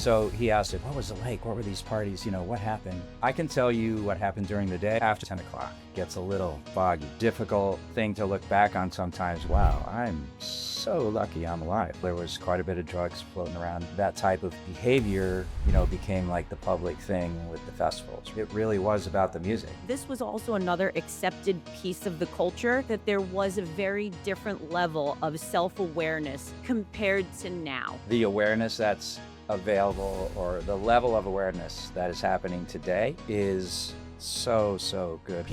So he asked it, what was it like? What were these parties? What happened? I can tell you what happened during the day after 10 o'clock. Gets a little foggy. Difficult thing to look back on sometimes. Wow, I'm so lucky I'm alive. There was quite a bit of drugs floating around. That type of behavior, became like the public thing with the festivals. It really was about the music. This was also another accepted piece of the culture, that there was a very different level of self-awareness compared to now. The awareness that's available, or the level of awareness that is happening today, is so good.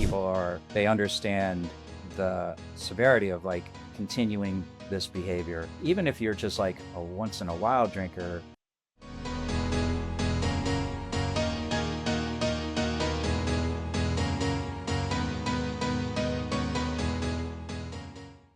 They understand the severity of continuing this behavior, even if you're just like a once in a while drinker.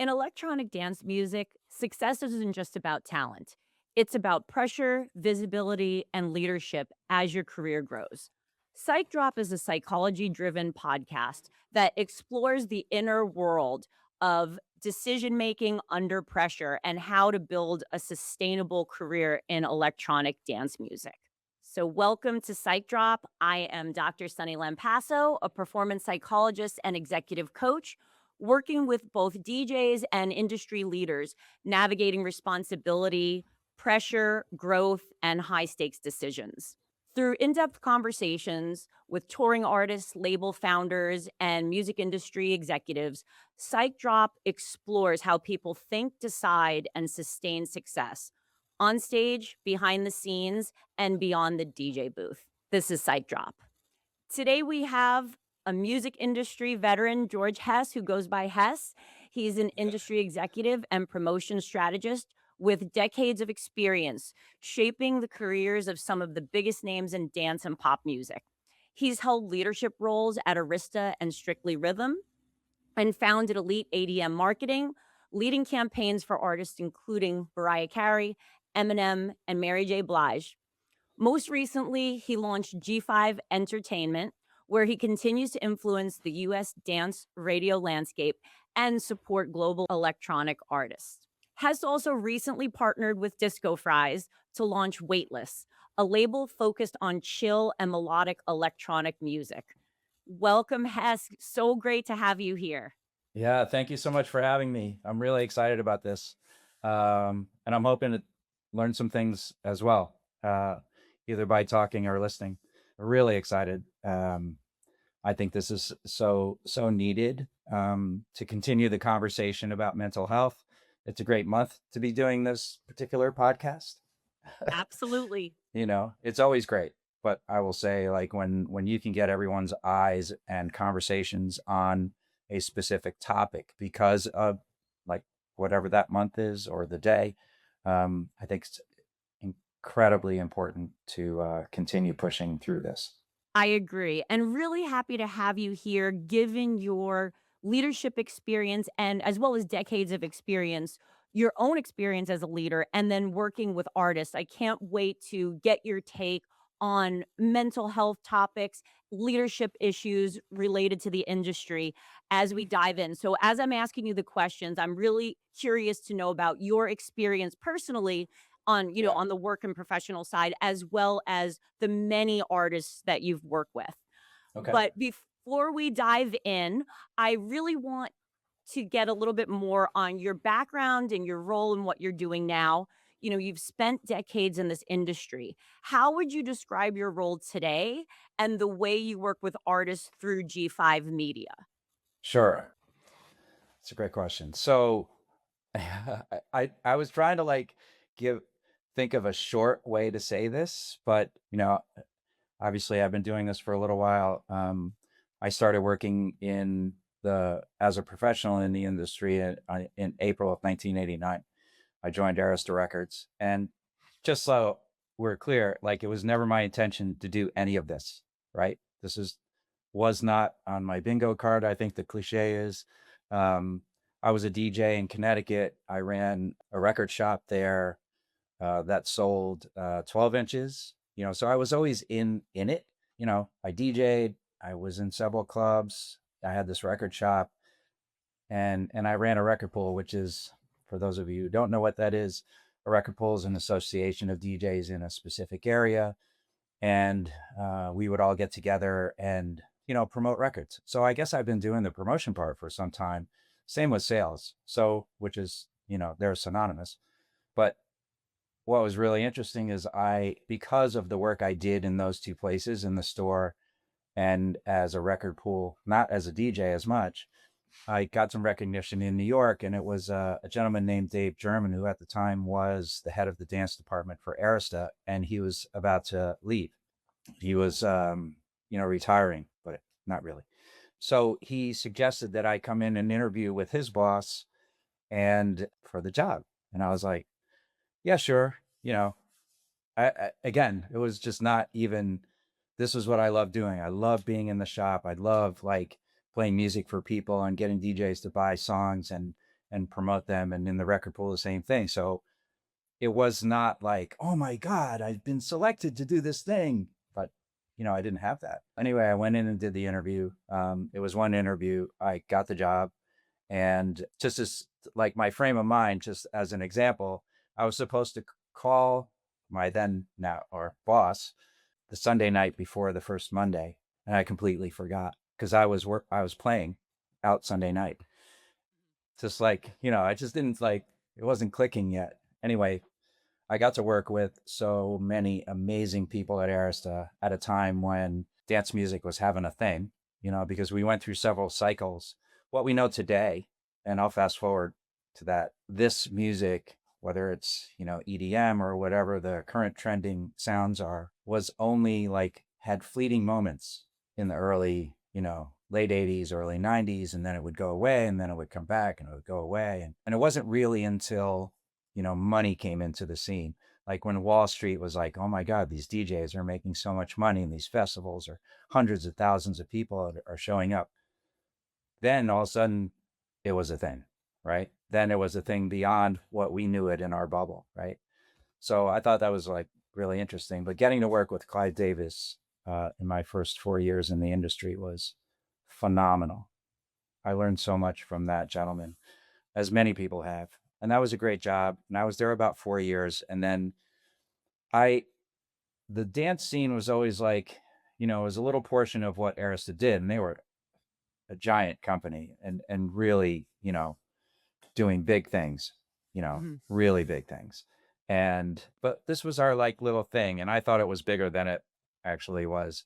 In electronic dance music, success isn't just about talent. It's about pressure, visibility, and leadership as your career grows. Psych Drop is a psychology-driven podcast that explores the inner world of decision-making under pressure and how to build a sustainable career in electronic dance music. So welcome to Psych Drop. I am Dr. Sunni Lampasso, a performance psychologist and executive coach, working with both DJs and industry leaders, navigating responsibility, pressure, growth, and high-stakes decisions. Through in-depth conversations with touring artists, label founders, and music industry executives, Psych Drop explores how people think, decide, and sustain success on stage, behind the scenes, and beyond the DJ booth. This is Psych Drop. Today we have a music industry veteran, George Hess, who goes by Hess. He's an industry executive and promotion strategist with decades of experience shaping the careers of some of the biggest names in dance and pop music. He's held leadership roles at Arista and Strictly Rhythm and founded Elite ADM Marketing, leading campaigns for artists including Mariah Carey, Eminem, and Mary J. Blige. Most recently, he launched G5 Entertainment, where he continues to influence the U.S. dance radio landscape and support global electronic artists. Hess also recently partnered with Disco Fries to launch Weightless, a label focused on chill and melodic electronic music. Welcome, Hess. So great to have you here. Yeah, thank you so much for having me. I'm really excited about this. And I'm hoping to learn some things as well, either by talking or listening. Really excited. I think this is so needed to continue the conversation about mental health. It's a great month to be doing this particular podcast. Absolutely. It's always great, but I will say, when you can get everyone's eyes and conversations on a specific topic because of whatever that month is or the day, I think it's incredibly important to continue pushing through this. I agree, and really happy to have you here, given your leadership experience and as well as decades of experience, your own experience as a leader, and then working with artists. I can't wait to get your take on mental health topics, leadership issues related to the industry as we dive in. So as I'm asking you the questions, I'm really curious to know about your experience personally on, on the work and professional side, as well as the many artists that you've worked with. Okay. But before we dive in, I really want to get a little bit more on your background and your role and what you're doing now. You've spent decades in this industry. How would you describe your role today and the way you work with artists through G5 Media? Sure. That's a great question. So I was trying to think of a short way to say this, but obviously I've been doing this for a little while. I started working as a professional in the industry in April of 1989. I joined Arista Records, and just so we're clear, it was never my intention to do any of this, right? Was not on my bingo card. I think the cliche is, I was a DJ in Connecticut. I ran a record shop there that sold 12 inches, so I was always in it. I DJ'd, I was in several clubs, I had this record shop, and I ran a record pool, which is, for those of you who don't know what that is, a record pool is an association of DJs in a specific area, and we would all get together and promote records. So I guess I've been doing the promotion part for some time. Same with sales, so which is they're synonymous. But what was really interesting is because of the work I did in those two places, in the store and as a record pool, not as a DJ as much, I got some recognition in New York, and it was a gentleman named Dave German, who at the time was the head of the dance department for Arista, and he was about to leave. He was, retiring, but not really. So he suggested that I come in and interview with his boss and for the job. And I was like, yeah, sure. Again, it was just not even, this is what I love doing. I love being in the shop. I love like playing music for people and getting DJs to buy songs and promote them. And in the record pool, the same thing. So it was not like, oh my God, I've been selected to do this thing. But, I didn't have that. Anyway, I went in and did the interview. It was one interview. I got the job. And just as like my frame of mind, just as an example, I was supposed to call my then now or boss the Sunday night before the first Monday. And I completely forgot because I was playing out Sunday night. Just like, I just didn't like, it wasn't clicking yet. Anyway, I got to work with so many amazing people at Arista at a time when dance music was having a thing, because we went through several cycles. What we know today, and I'll fast forward to that, this music, whether it's, EDM or whatever the current trending sounds are, was only like had fleeting moments in the early, late 80s, early 90s, and then it would go away, and then it would come back and it would go away. And it wasn't really until money came into the scene. Like when Wall Street was like, oh my God, these DJs are making so much money and these festivals are hundreds of thousands of people are showing up. Then all of a sudden it was a thing, right? Then it was a thing beyond what we knew it in our bubble, right? So I thought that was like really interesting. But getting to work with Clive Davis in my first 4 years in the industry was phenomenal. I learned so much from that gentleman, as many people have. And that was a great job. And I was there about 4 years. And then the dance scene was always like, it was a little portion of what Arista did. And they were a giant company and really, doing big things, really big things. But this was our like little thing. And I thought it was bigger than it actually was.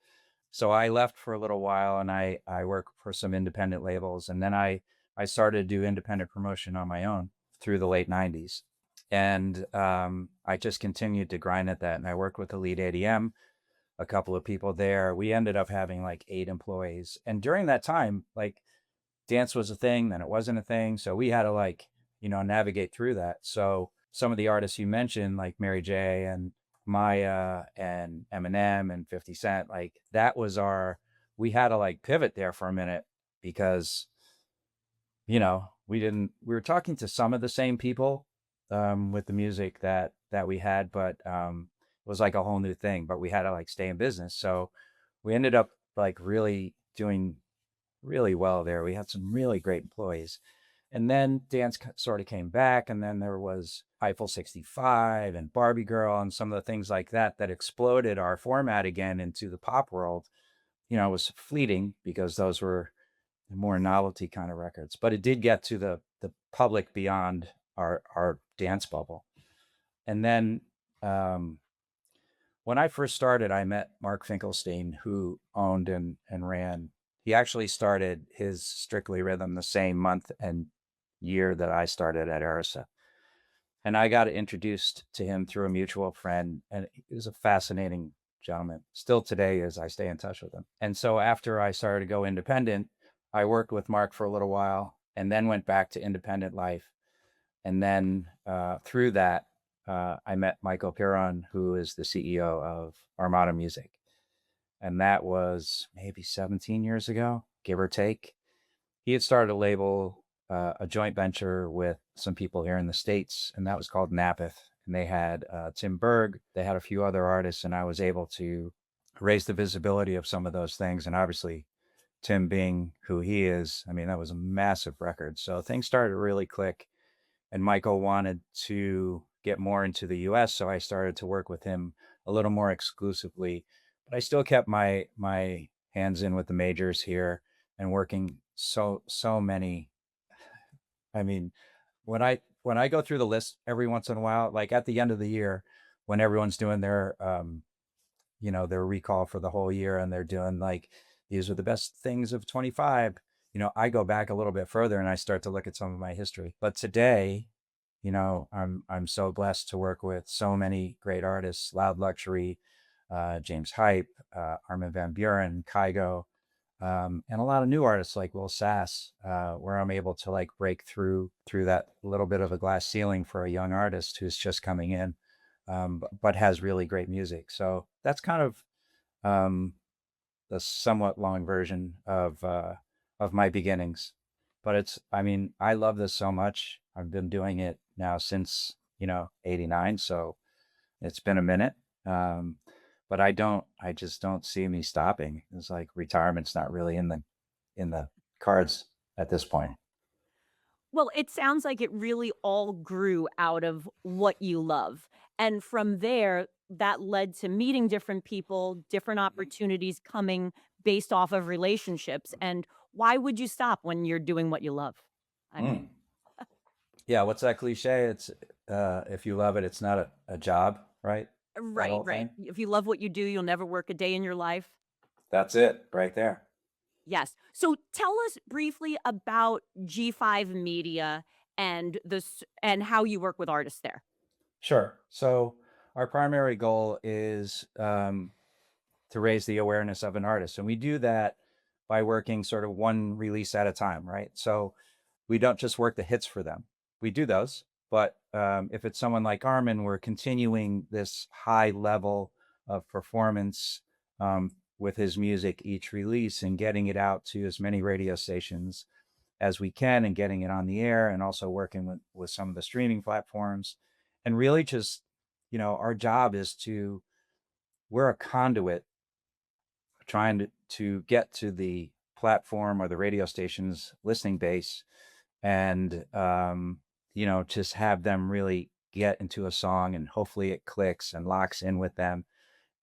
So I left for a little while and I worked for some independent labels. And then I started to do independent promotion on my own through the late 90s. And I just continued to grind at that. And I worked with Elite ADM, a couple of people there. We ended up having like 8 employees. And during that time, like dance was a thing, then it wasn't a thing. So we had to like, navigate through that. So some of the artists you mentioned, like Mary J and Maya and Eminem and 50 Cent, like that was we had to like pivot there for a minute because, we were talking to some of the same people with the music that we had, but it was like a whole new thing, but we had to like stay in business. So we ended up like really doing really well there. We had some really great employees. And then dance sort of came back, and then there was Eiffel 65 and Barbie Girl and some of the things like that exploded our format again into the pop world. It was fleeting because those were more novelty kind of records, but it did get to the public beyond our dance bubble. And then when I first started, I met Mark Finkelstein, who owned and ran. He actually started his Strictly Rhythm the same month and year that I started at Arista. And I got introduced to him through a mutual friend, and he was a fascinating gentleman. Still today, as I stay in touch with him. And so after I started to go independent, I worked with Mark for a little while and then went back to independent life. And then through that, I met Michael Piron, who is the CEO of Armada Music. And that was maybe 17 years ago, give or take. He had started a label, a joint venture with some people here in the States, and that was called Napith. And they had Tim Berg, they had a few other artists, and I was able to raise the visibility of some of those things. And obviously, Tim being who he is, I mean, that was a massive record. So things started to really click. And Michael wanted to get more into the US, so I started to work with him a little more exclusively. But I still kept my hands in with the majors here and working so many. I mean, when I go through the list every once in a while, like at the end of the year, when everyone's doing their their recall for the whole year and they're doing like these are the best things of 25, I go back a little bit further and I start to look at some of my history. But today, I'm so blessed to work with so many great artists: Loud Luxury, James Hype, Armin van Buuren, Kygo, and a lot of new artists like Will Sass, where I'm able to like break through that little bit of a glass ceiling for a young artist who's just coming in, but has really great music. So that's kind of um, the somewhat long version of my beginnings. But I mean, I love this so much. I've been doing it now since '89, so it's been a minute. Um, but I just don't see me stopping. It's like retirement's not really in the cards at this point. Well, it sounds like it really all grew out of what you love. And from there, that led to meeting different people, different opportunities coming based off of relationships. And why would you stop when you're doing what you love? I Mm. mean, Yeah, what's that cliche? It's if you love it, it's not a job, right? That right, whole right. thing. If you love what you do, you'll never work a day in your life. That's it right there. Yes. So tell us briefly about G5 Media and and how you work with artists there. Sure. So our primary goal is to raise the awareness of an artist, and we do that by working sort of one release at a time, right? So we don't just work the hits for them. We do those, but if it's someone like Armin, we're continuing this high level of performance with his music each release and getting it out to as many radio stations as we can and getting it on the air, and also working with some of the streaming platforms. And really just, our job is we're a conduit trying to get to the platform or the radio station's listening base, and just have them really get into a song and hopefully it clicks and locks in with them,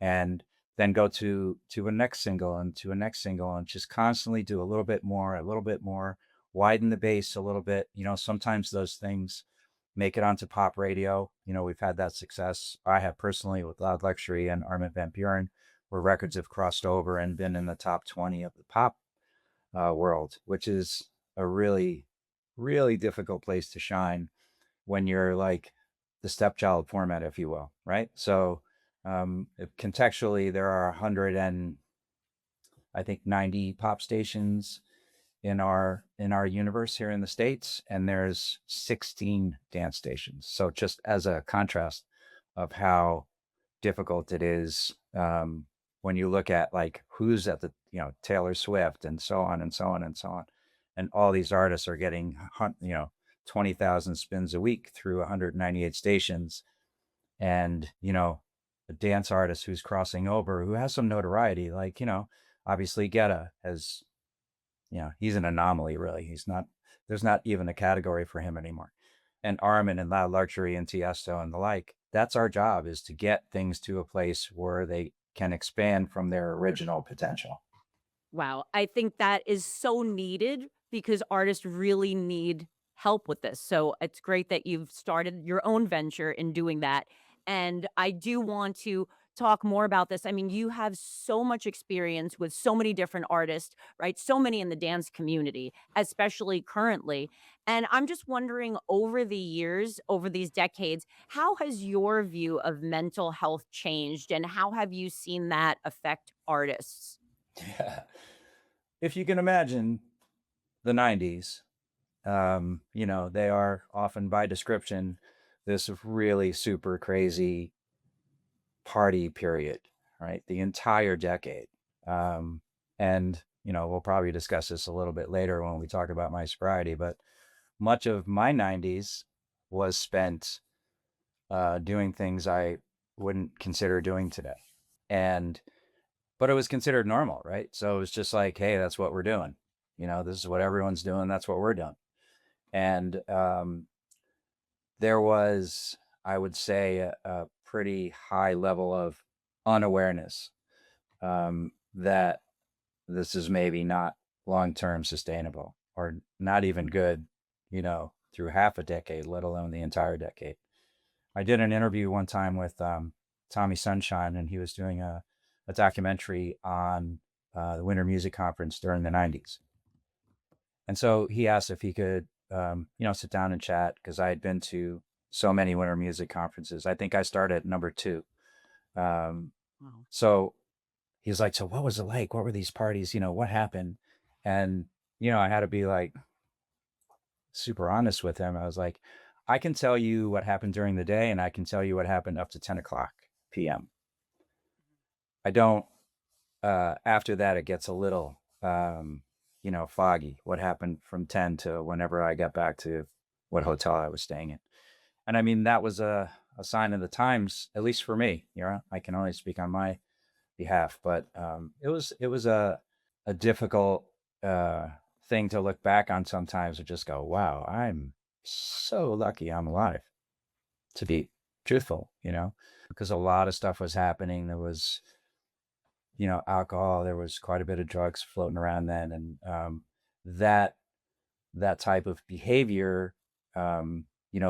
and then go to a next single and to a next single and just constantly do a little bit more, widen the base a little bit. Sometimes those things make it onto pop radio. We've had that success. I have personally with Loud Luxury and Armin van Buuren, where records have crossed over and been in the top 20 of the pop world, which is a really, really difficult place to shine when you're like the stepchild format, if you will, right? So contextually, there are 100 and I think 90 pop stations in our universe here in the States, and there's 16 dance stations. So just as a contrast of how difficult it is, when you look at like who's at the Taylor Swift and so on and so on and so on, and all these artists are getting 20,000 spins a week through 198 stations, and a dance artist who's crossing over who has some notoriety, like obviously Guetta has, he's an anomaly, really. He's not, there's not even a category for him anymore. And Armin and Loud Luxury and Tiesto and the like, that's our job, is to get things to a place where they can expand from their original potential. Wow, I think that is so needed because artists really need help with this. So it's great that you've started your own venture in doing that. And I do want to talk more about this. I mean, you have so much experience with so many different artists, right? So many in the dance community, especially currently. And I'm just wondering, over the years, over these decades, how has your view of mental health changed and how have you seen that affect artists? Yeah. If you can imagine the 90s, they are often by description this really super crazy party period, right? The entire decade. And, we'll probably discuss this a little bit later when we talk about my sobriety, but much of my 90s was spent doing things I wouldn't consider doing today. And, but it was considered normal, right? So it was just like, hey, that's what we're doing. This is what everyone's doing. That's what we're doing. And there was I would say, a pretty high level of unawareness, that this is maybe not long-term sustainable or not even good, through half a decade, let alone the entire decade. I did an interview one time with Tommy Sunshine, and he was doing a documentary on the Winter Music Conference during the 90s. And so he asked if he could, sit down and chat because I had been to so many Winter Music Conferences. I think I started at number two. Um, Wow. so he was like, "So what was it like? What were these parties? What happened?" And, I had to be like super honest with him. I was like, "I can tell you what happened during the day, and I can tell you what happened up to 10 o'clock p.m. I don't, after that, it gets a little, foggy what happened from 10 to whenever I got back to what hotel I was staying in. And I mean, that was a sign of the times, at least for me. I can only speak on my behalf, but it was a difficult thing to look back on sometimes and just go, wow, I'm so lucky I'm alive, to be truthful, because a lot of stuff was happening. There was, alcohol, there was quite a bit of drugs floating around then. And that that type of behavior,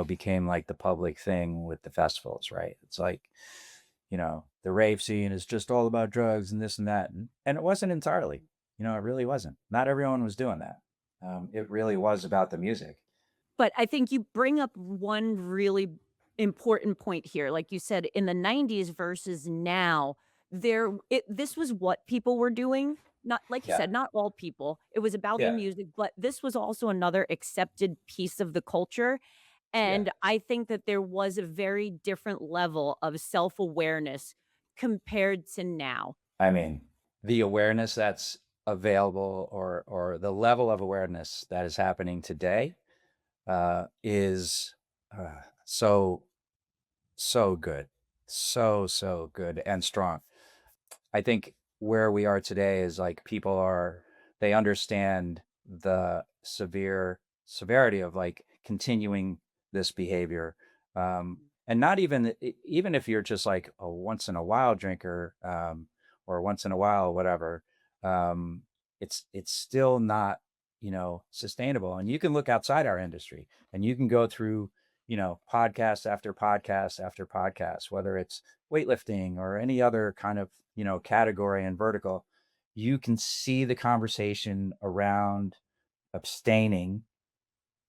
became like the public thing with the festivals, right? It's like, the rave scene is just all about drugs and this and that. And it wasn't entirely, it really wasn't. Not everyone was doing that. It really was about the music. But I think you bring up one really important point here. Like you said, in the 90s versus now, this was what people were doing. Not like you Yeah. said, not all people. It was about the Yeah. music, but this was also another accepted piece of the culture. Yeah. And I think that there was a very different level of self-awareness compared to now. I mean, the awareness that's available, or the level of awareness that is happening today, is so so good, so good and strong. I think where we are today is like they understand the severity of like continuing this behavior. And not even, even if you're just like a once in a while drinker, or once in a while, whatever, um, it's still not, sustainable. And you can look outside our industry and you can go through, podcast after podcast after podcast, whether it's weightlifting or any other kind of, category and vertical. You can see the conversation around abstaining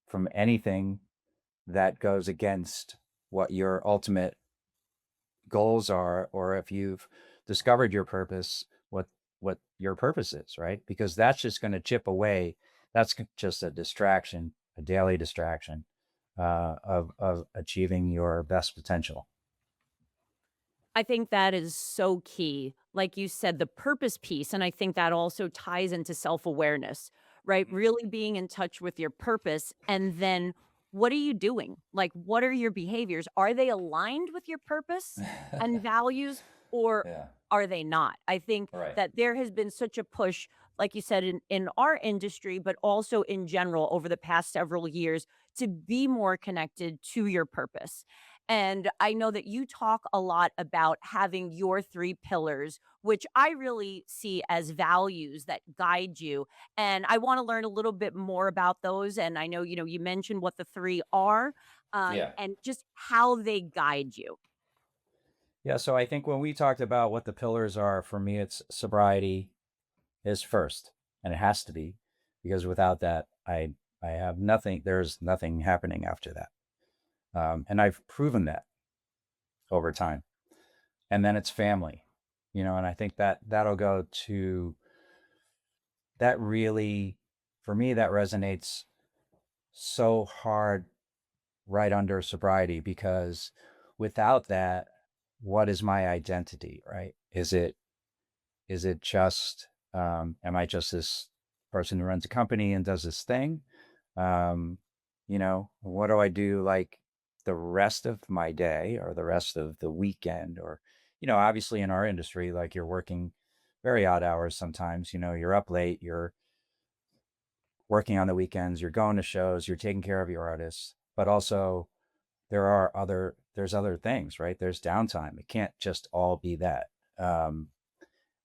from anything that goes against what your ultimate goals are, or if you've discovered your purpose, what your purpose is, right? Because that's just going to chip away. That's just a distraction, a daily distraction, of achieving your best potential. I think that is so key. Like you said, the purpose piece, and I think that also ties into self-awareness, right? Really being in touch with your purpose, and then what are you doing? Like, what are your behaviors? Are they aligned with your purpose and values, or Yeah. are they not? I think Right. that there has been such a push, like you said, in our industry, but also in general over the past several years to be more connected to your purpose. And I know that you talk a lot about having your 3 pillars, which I really see as values that guide you. And I wanna learn a little bit more about those. And I know, you mentioned what the 3 are, Yeah. and just how they guide you. Yeah. So I think when we talked about what the pillars are, for me, it's sobriety is first, and it has to be, because without that, I have nothing. There's nothing happening after that, and I've proven that over time. And then it's family, and I think that that'll go to that really, for me, that resonates so hard right under sobriety, because without that, what is my identity, right? Is it just, am I just this person who runs a company and does this thing? Um, what do I do like the rest of my day or the rest of the weekend? Or, obviously in our industry, like you're working very odd hours sometimes, you're up late, you're working on the weekends, you're going to shows, you're taking care of your artists, but also there's other things, right? There's downtime. It can't just all be that. Um,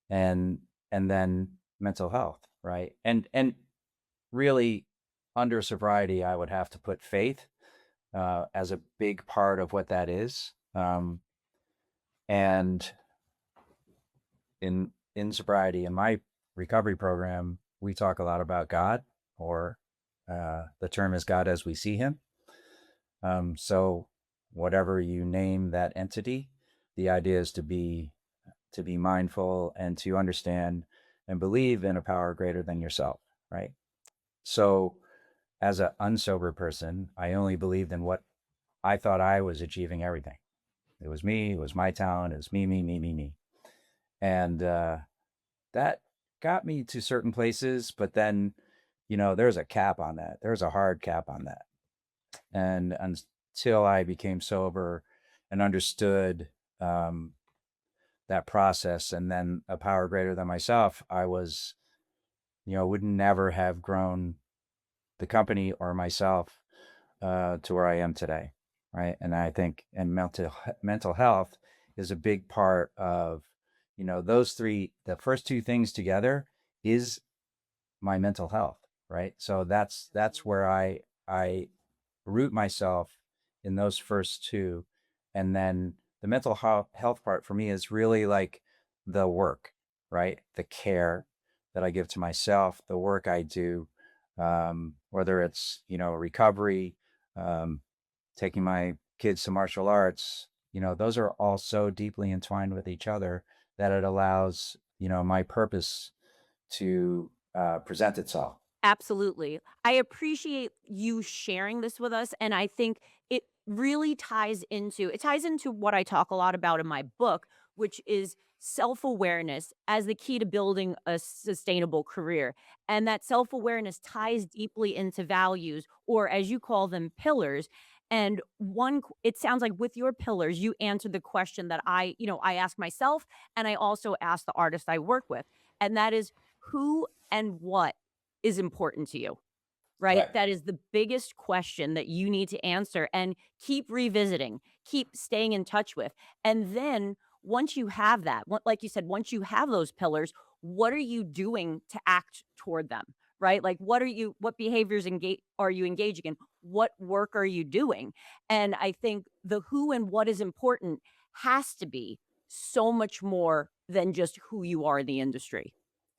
and and then mental health, right? And really, under sobriety, I would have to put faith as a big part of what that is. And in sobriety, in my recovery program, we talk a lot about God, or the term is God as we see Him. So whatever you name that entity, the idea is to be mindful and to understand and believe in a power greater than yourself, right? So as an unsober person, I only believed in what I thought I was achieving everything. It was me, it was my talent, it was me, me, me, me, me. And that got me to certain places, but then, there's a cap on that. There's a hard cap on that. And until I became sober and understood um, that process, and then a power greater than myself, I was, would never have grown the company or myself to where I am today, right? And I think, and mental health is a big part of, those three. The first two things together is my mental health, right? So that's where I root myself in those first two, and then the mental health part for me is really like the work, right? The care that I give to myself, the work I do, whether it's recovery, um, taking my kids to martial arts, those are all so deeply entwined with each other that it allows my purpose to present itself. Absolutely. I appreciate you sharing this with us, and I think it ties into what I talk a lot about in my book, which is self-awareness as the key to building a sustainable career. And that self-awareness ties deeply into values, or as you call them, pillars. And it sounds like with your pillars, you answered the question that I ask myself, and I also ask the artists I work with. And that is, who and what is important to you, right? Correct. That is the biggest question that you need to answer and keep revisiting, keep staying in touch with. And then once you have that, like you said, once you have those pillars, what are you doing to act toward them? Right? Like what behaviors are you engaging in? What work are you doing? And I think the who and what is important has to be so much more than just who you are in the industry.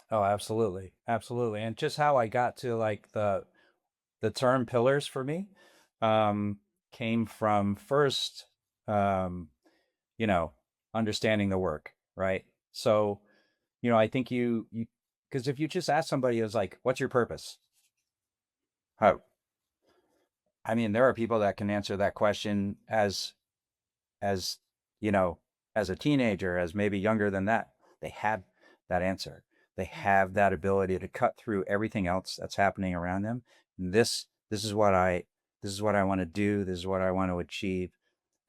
Oh, absolutely. Absolutely. And just how I got to like the term pillars for me um came from first um you know understanding the work, right? So, I think you because if you just ask somebody who's like, what's your purpose? How I mean, there are people that can answer that question as you know as a teenager, as maybe younger than that. They have that answer. They have that ability to cut through everything else that's happening around them. And this is what I want to do, this is what I want to achieve,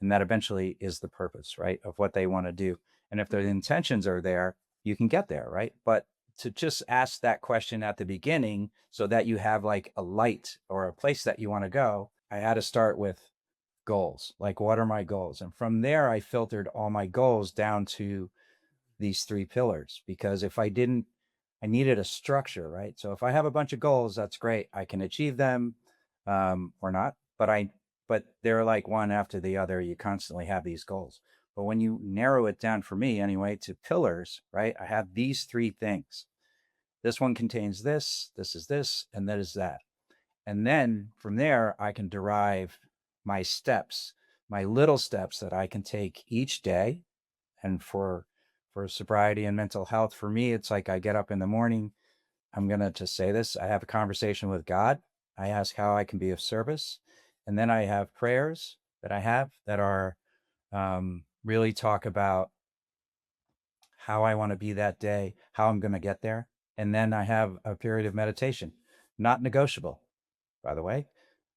and that eventually is the purpose, right, of what they want to do. And if the intentions are there, you can get there, right? But to just ask that question at the beginning so that you have like a light or a place that you want to go, I had to start with goals. Like, what are my goals? And from there, I filtered all my goals down to these three pillars, because if I didn't, I needed a structure, right? So if I have a bunch of goals, that's great. I can achieve them or not, but they're like one after the other. You constantly have these goals. But when you narrow it down, for me anyway, to pillars, right? I have these three things. This one contains this is this, and that is that. And then from there, I can derive my steps, my little steps that I can take each day. And for sobriety and mental health, for me, it's like I get up in the morning. I'm gonna just say this. I have a conversation with God. I ask how I can be of service, and then I have prayers that I have that are really talk about how I want to be that day, how I'm going to get there, and then I have a period of meditation, not negotiable, by the way.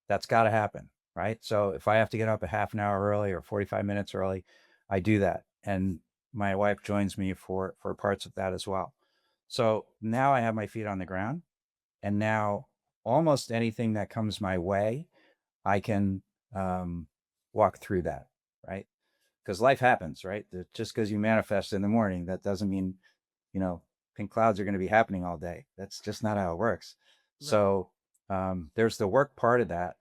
That's got to happen, right? So if I have to get up a half an hour early or 45 minutes early, I do that. And my wife joins me for parts of that as well. So now I have my feet on the ground, and now almost anything that comes my way, I can um, walk through that, right? Because life happens, right? Just because you manifest in the morning, that doesn't mean, you know, pink clouds are going to be happening all day. That's just not how it works. Right. So there's the work part of that.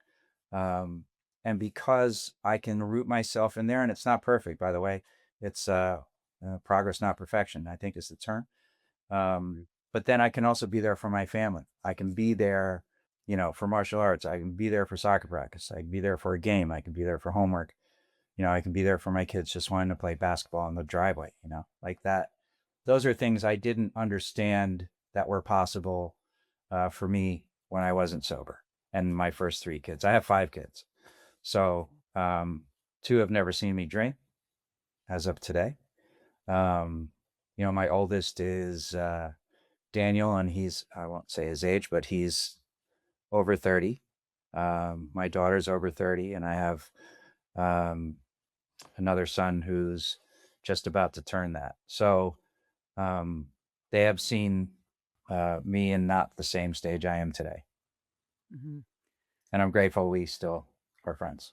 Um, and because I can root myself in there, and it's not perfect, by the way, it's progress, not perfection, I think is the term. Um, but then I can also be there for my family. I can be there, you know, for martial arts. I can be there for soccer practice. I can be there for a game. I can be there for homework. You know, I can be there for my kids just wanting to play basketball in the driveway, you know, like that. Those are things I didn't understand that were possible for me when I wasn't sober. And my first three kids, I have five kids. So two have never seen me drink as of today. Um, you know, my oldest is Daniel, and he's, I won't say his age, but he's over 30. My daughter's over 30, and I have um, another son who's just about to turn that. So um, they have seen me in not the same stage I am today. Mhm. And I'm grateful we still are friends.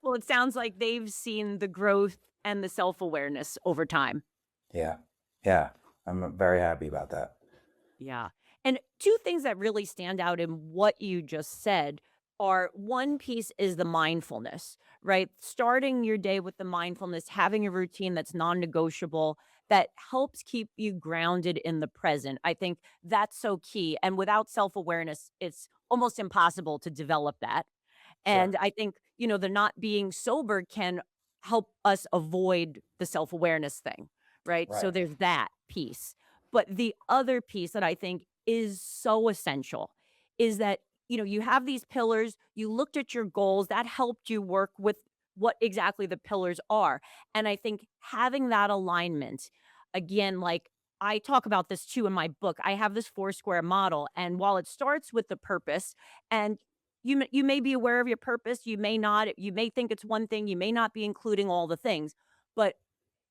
Well, it sounds like they've seen the growth and the self-awareness over time. Yeah. Yeah. I'm very happy about that. Yeah. And two things that really stand out in what you just said are one piece is the mindfulness, right? Starting your day with the mindfulness, having a routine that's non negotiable that helps keep you grounded in the present. I think that's so key. And without self awareness, it's almost impossible to develop that. Sure. And I think, the not being sober can help us avoid the self-awareness thing, right? So Right. there's that piece. But the other piece that I think is so essential is that, you have these pillars, you looked at your goals, that helped you work with what exactly the pillars are. And I think having that alignment, again, like I talk about this too in my book. I have this four square model. And while it starts with the purpose, and you may be aware of your purpose, you may not, you may think it's one thing, you may not be including all the things, but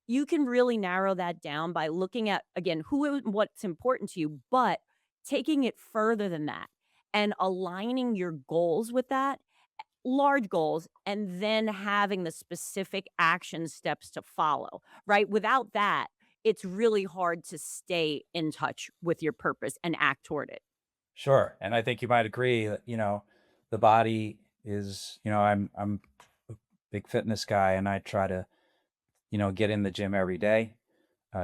you can really narrow that down by looking at, again, who and what's important to you, but taking it further than that and aligning your goals with that, large goals, and then having the specific action steps to follow, right? Without that, it's really hard to stay in touch with your purpose and act toward it. Sure. And I think you might agree that, you know, the body is, you know, I'm a big fitness guy, and I try to, you know, get in the gym every day,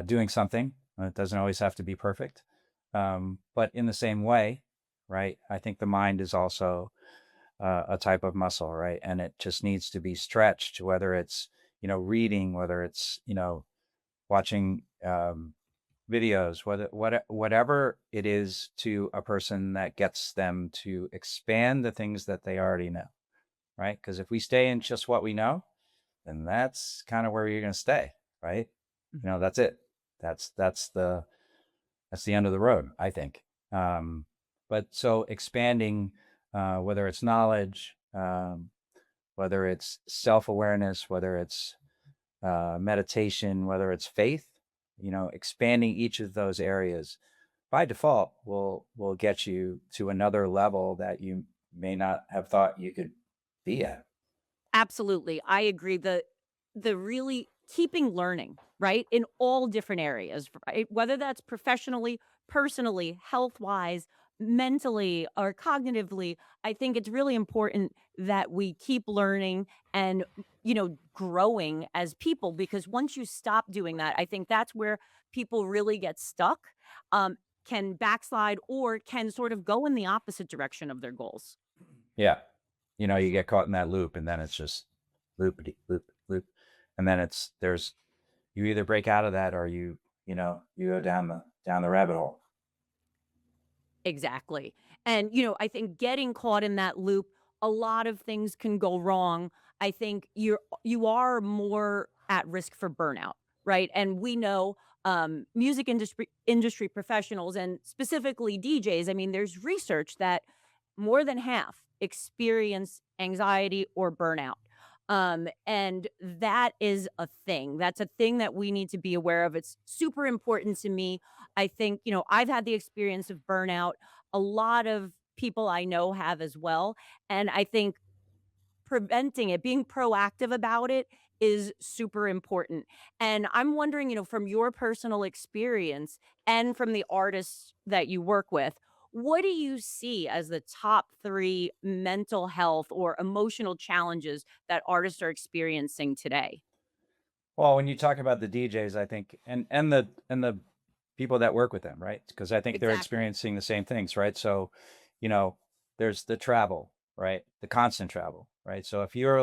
doing something. It doesn't always have to be perfect. But in the same way, right? I think the mind is also a type of muscle, right? And it just needs to be stretched, whether it's, you know, reading, whether it's, you know, watching videos, whatever it is to a person that gets them to expand the things that they already know, right? Because if we stay in just what we know, then that's kind of where you're going to stay, right? You know, that's it. That's that's the end of the road, I think. But so expanding, whether it's knowledge, whether it's self awareness, whether it's meditation, whether it's faith, you know, expanding each of those areas by default will get you to another level that you may not have thought you could be at. Absolutely. I agree. The really keeping learning, right? In all different areas, right? Whether that's professionally, personally, health-wise, mentally, or cognitively, I think it's really important that we keep learning and, growing as people because once you stop doing that, I think that's where people really get stuck, um, can backslide or can sort of go in the opposite direction of their goals. Yeah. You know, you get caught in that loop, and then it's just loopity loop loop. And then there's, you either break out of that, or you know, you go down the rabbit hole. Exactly. And, I think getting caught in that loop, a lot of things can go wrong. I think you are more at risk for burnout, right? And we know music industry professionals and specifically DJs, I mean, there's research that more than half experience anxiety or burnout. And that is a thing. That's a thing that we need to be aware of. It's super important to me. I think, I've had the experience of burnout. A lot of people I know have as well. And I think preventing it, being proactive about it is super important. And I'm wondering, from your personal experience and from the artists that you work with, what do you see as the top 3 mental health or emotional challenges that artists are experiencing today? Well, when you talk about the DJs, I think, and the people that work with them, right? Because I think they're Exactly. experiencing the same things, right? So, you know, there's the travel, right? The constant travel, right? So if you're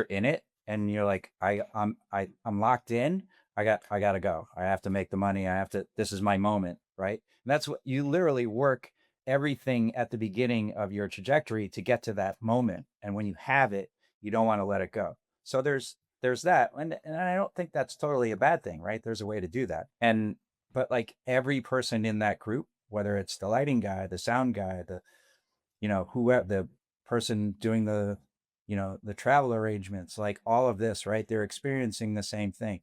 in it and you're like, I'm locked in, I gotta go. I have to make the money. I have to, this is my moment, right? And that's what you literally work everything at the beginning of your trajectory to get to that moment. And when you have it, you don't want to let it go. So there's that. And I don't think that's totally a bad thing, right? There's a way to do that. And but like every person in that group, whether it's the lighting guy, the sound guy, the whoever, the person doing the the travel arrangements, like all of this, right? They're experiencing the same thing.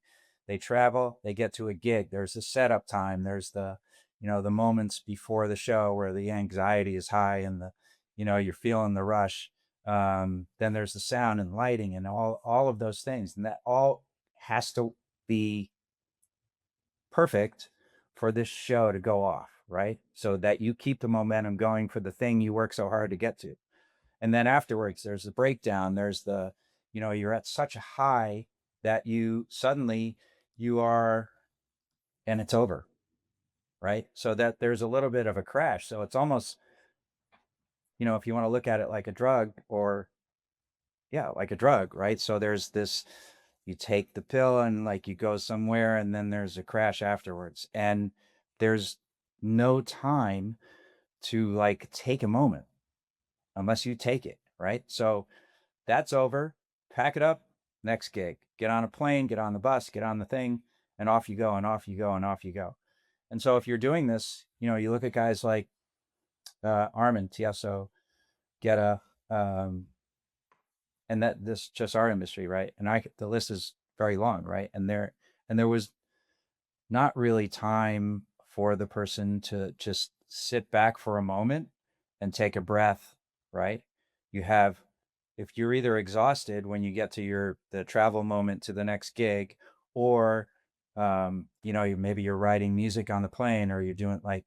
They travel, they get to a gig, there's the setup time, there's the the moments before the show where the anxiety is high and the you're feeling the rush. Then there's the sound and lighting and all of those things, and that all has to be perfect for this show to go off, right? So that you keep the momentum going for the thing you work so hard to get to. And then afterwards, there's the breakdown. There's the, you're at such a high that you suddenly you are, and it's over, right? So that there's a little bit of a crash. So it's almost, if you want to look at it like a drug or, yeah, like a drug, right? So there's this, you take the pill and like you go somewhere and then there's a crash afterwards. And there's no time to like take a moment unless you take it, right? So that's over. Pack it up. Next gig. Get on a plane, get on the bus, get on the thing, and off you go, and off you go, and off you go. And so if you're doing this, you look at guys like Armin, TSO, Geta, um, and that this just our industry, right? And the list is very long, right? And there was not really time for the person to just sit back for a moment and take a breath, right? You have, if you're either exhausted when you get to the travel moment to the next gig, or maybe you're writing music on the plane, or you're doing like,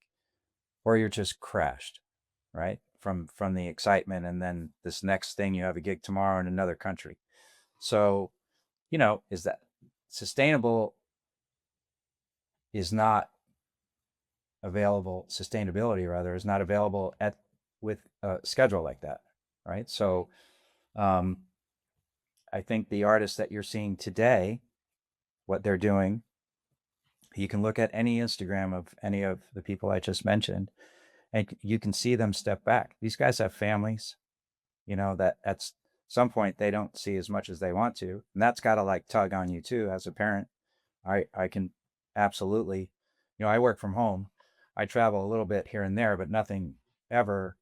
or you're just crashed, right? From the excitement, and then this next thing, you have a gig tomorrow in another country. So, is that sustainable? Is not available. Sustainability rather is not available at with a schedule like that, right? So um, I think the artists that you're seeing today, what they're doing, you can look at any Instagram of any of the people I just mentioned, and you can see them step back. These guys have families, that at some point they don't see as much as they want to, and that's got to like tug on you too as a parent. I can absolutely, I work from home. I travel a little bit here and there, but nothing ever.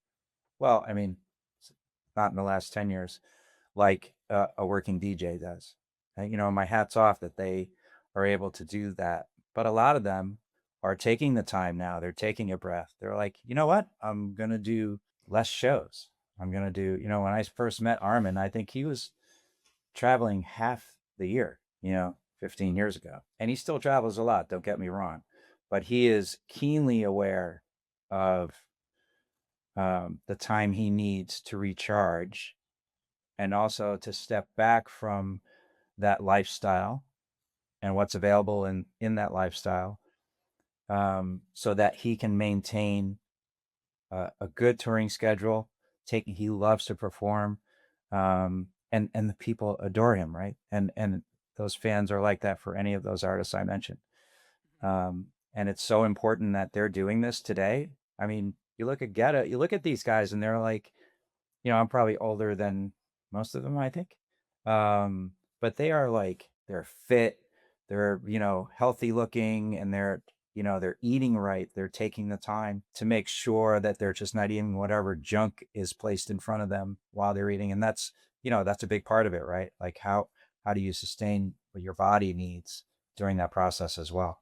Well, I mean, not in the last 10 years, like a working DJ does. And, my hat's off that they are able to do that. But a lot of them are taking the time now. They're taking a breath. They're like, you know what? I'm going to do less shows. I'm going to do, when I first met Armin, I think he was traveling half the year, 15 years ago. And he still travels a lot, don't get me wrong. But he is keenly aware of the time he needs to recharge and also to step back from that lifestyle and what's available in that lifestyle, so that he can maintain a good touring schedule. He loves to perform, and the people adore him, right? And those fans are like that for any of those artists I mentioned. And it's so important that they're doing this today. I mean, you look at Geta, you look at these guys, and they're like, I'm probably older than most of them, I think. But they are like, they're fit, they're, healthy looking, and they're eating right. They're taking the time to make sure that they're just not eating whatever junk is placed in front of them while they're eating. And that's a big part of it, right? Like how do you sustain what your body needs during that process as well?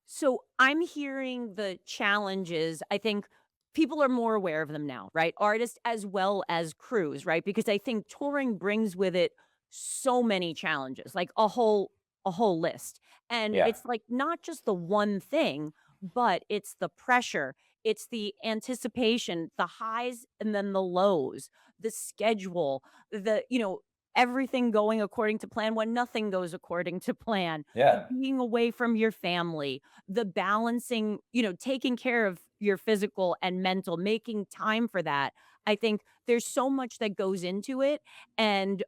So I'm hearing the challenges. I think people are more aware of them now, right? Artists as well as crews, right? Because I think touring brings with it so many challenges, like a whole list. And Yeah. it's like not just the one thing, but it's the pressure, it's the anticipation, the highs and then the lows, the schedule, everything going according to plan when nothing goes according to plan, the Yeah. being away from your family, the balancing, taking care of your physical and mental, making time for that. I think there's so much that goes into it. And,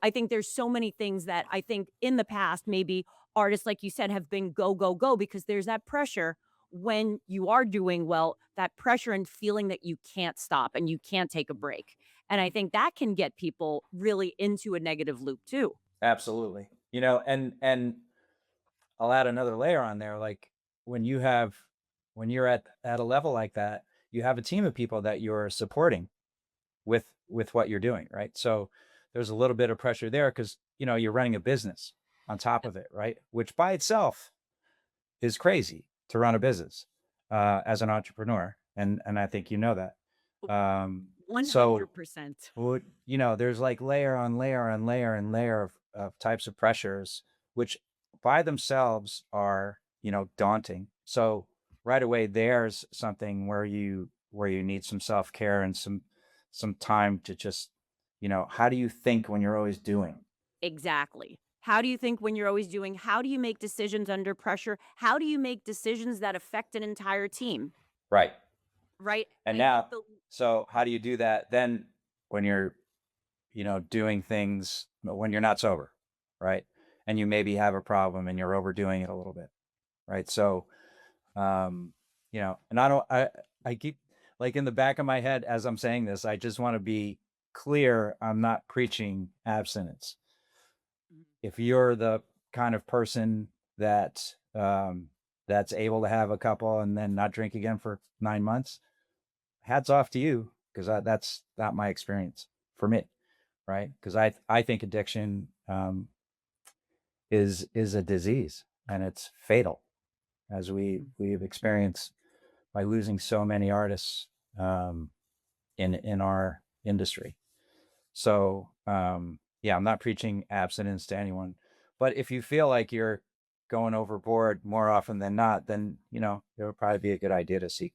I think there's so many things that I think in the past, maybe artists, like you said, have been go, go, go because there's that pressure when you are doing well, that pressure and feeling that you can't stop and you can't take a break. And I think that can get people really into a negative loop too. Absolutely. And I'll add another layer on there. Like when you have when you're at a level like that, you have a team of people that you're supporting with what you're doing, right? So there's a little bit of pressure there because you're running a business on top of it, right? Which by itself is crazy to run a business as an entrepreneur, and I think you know that. So 100%. there's like layer on layer on layer and layer of types of pressures, which by themselves are daunting. So right away, there's something where you need some self care and some time to just how do you think when you're always doing? Exactly. How do you think when you're always doing? How do you make decisions under pressure? How do you make decisions that affect an entire team? Right. Right? And I think now, so how do you do that then when you're doing things when you're not sober, right? And you maybe have a problem and you're overdoing it a little bit, right? So, and I keep like in the back of my head as I'm saying this, I just want to be clear. I'm not preaching abstinence. Mhm. If you're the kind of person that's able to have a couple and then not drink again for 9 months, hats off to you because that's not my experience for me, right? Because I think addiction is a disease and it's fatal, as we've experienced by losing so many artists in our industry. So yeah, I'm not preaching abstinence to anyone, but if you feel like you're going overboard more often than not, then it would probably be a good idea to seek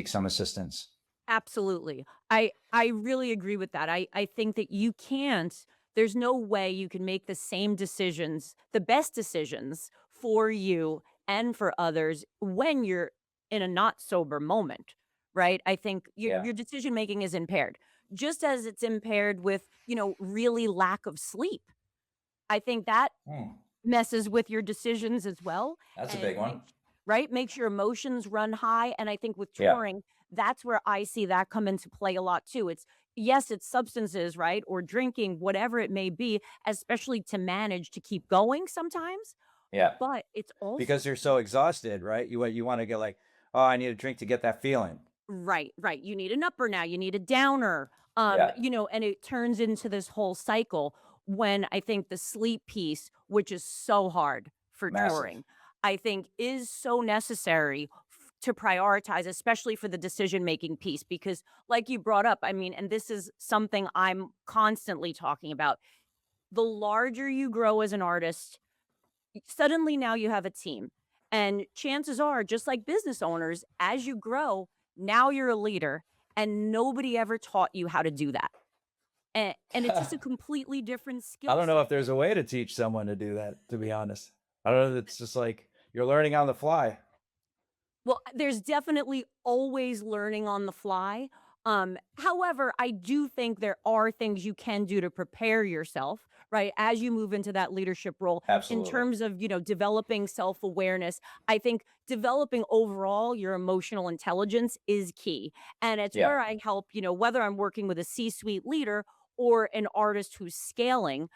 some assistance. Absolutely. I really agree with that. I think that there's no way you can make the same decisions, the best decisions for you and for others when you're in a not sober moment, right? I think Yeah. your decision making is impaired. Just as it's impaired with, really lack of sleep. I think that Hmm. messes with your decisions as well, That's a and big one. makes your emotions run high, and I think with Yeah. touring, that's where I see that come into play a lot too. It's substances, right, or drinking, whatever it may be, especially to manage to keep going sometimes, Yeah. but it's also Because you're so exhausted, right? You want to get like, oh, I need a drink to get that feeling. right, right. You need an upper now, you need a downer. Yeah. And it turns into this whole cycle when I think the sleep piece, which is so hard for Massive. touring, I think is so necessary to prioritize, especially for the decision making piece. Because, like you brought up, I mean, and this is something I'm constantly talking about. The larger you grow as an artist, suddenly now you have a team. And chances are, just like business owners, as you grow, now you're a leader and nobody ever taught you how to do that. And it's just a completely different I skill don't know set. if there's a way to teach someone to do that, to be honest. I don't know. It's just like you're learning on the fly. Well, there's definitely always learning on the fly. However, I do think there are things you can do to prepare yourself, right, as you move into that leadership role in Absolutely. terms of, developing self-awareness. I think developing overall your emotional intelligence is key. And it's Yeah. where I help, whether I'm working with a C-suite leader or an artist who's scaling,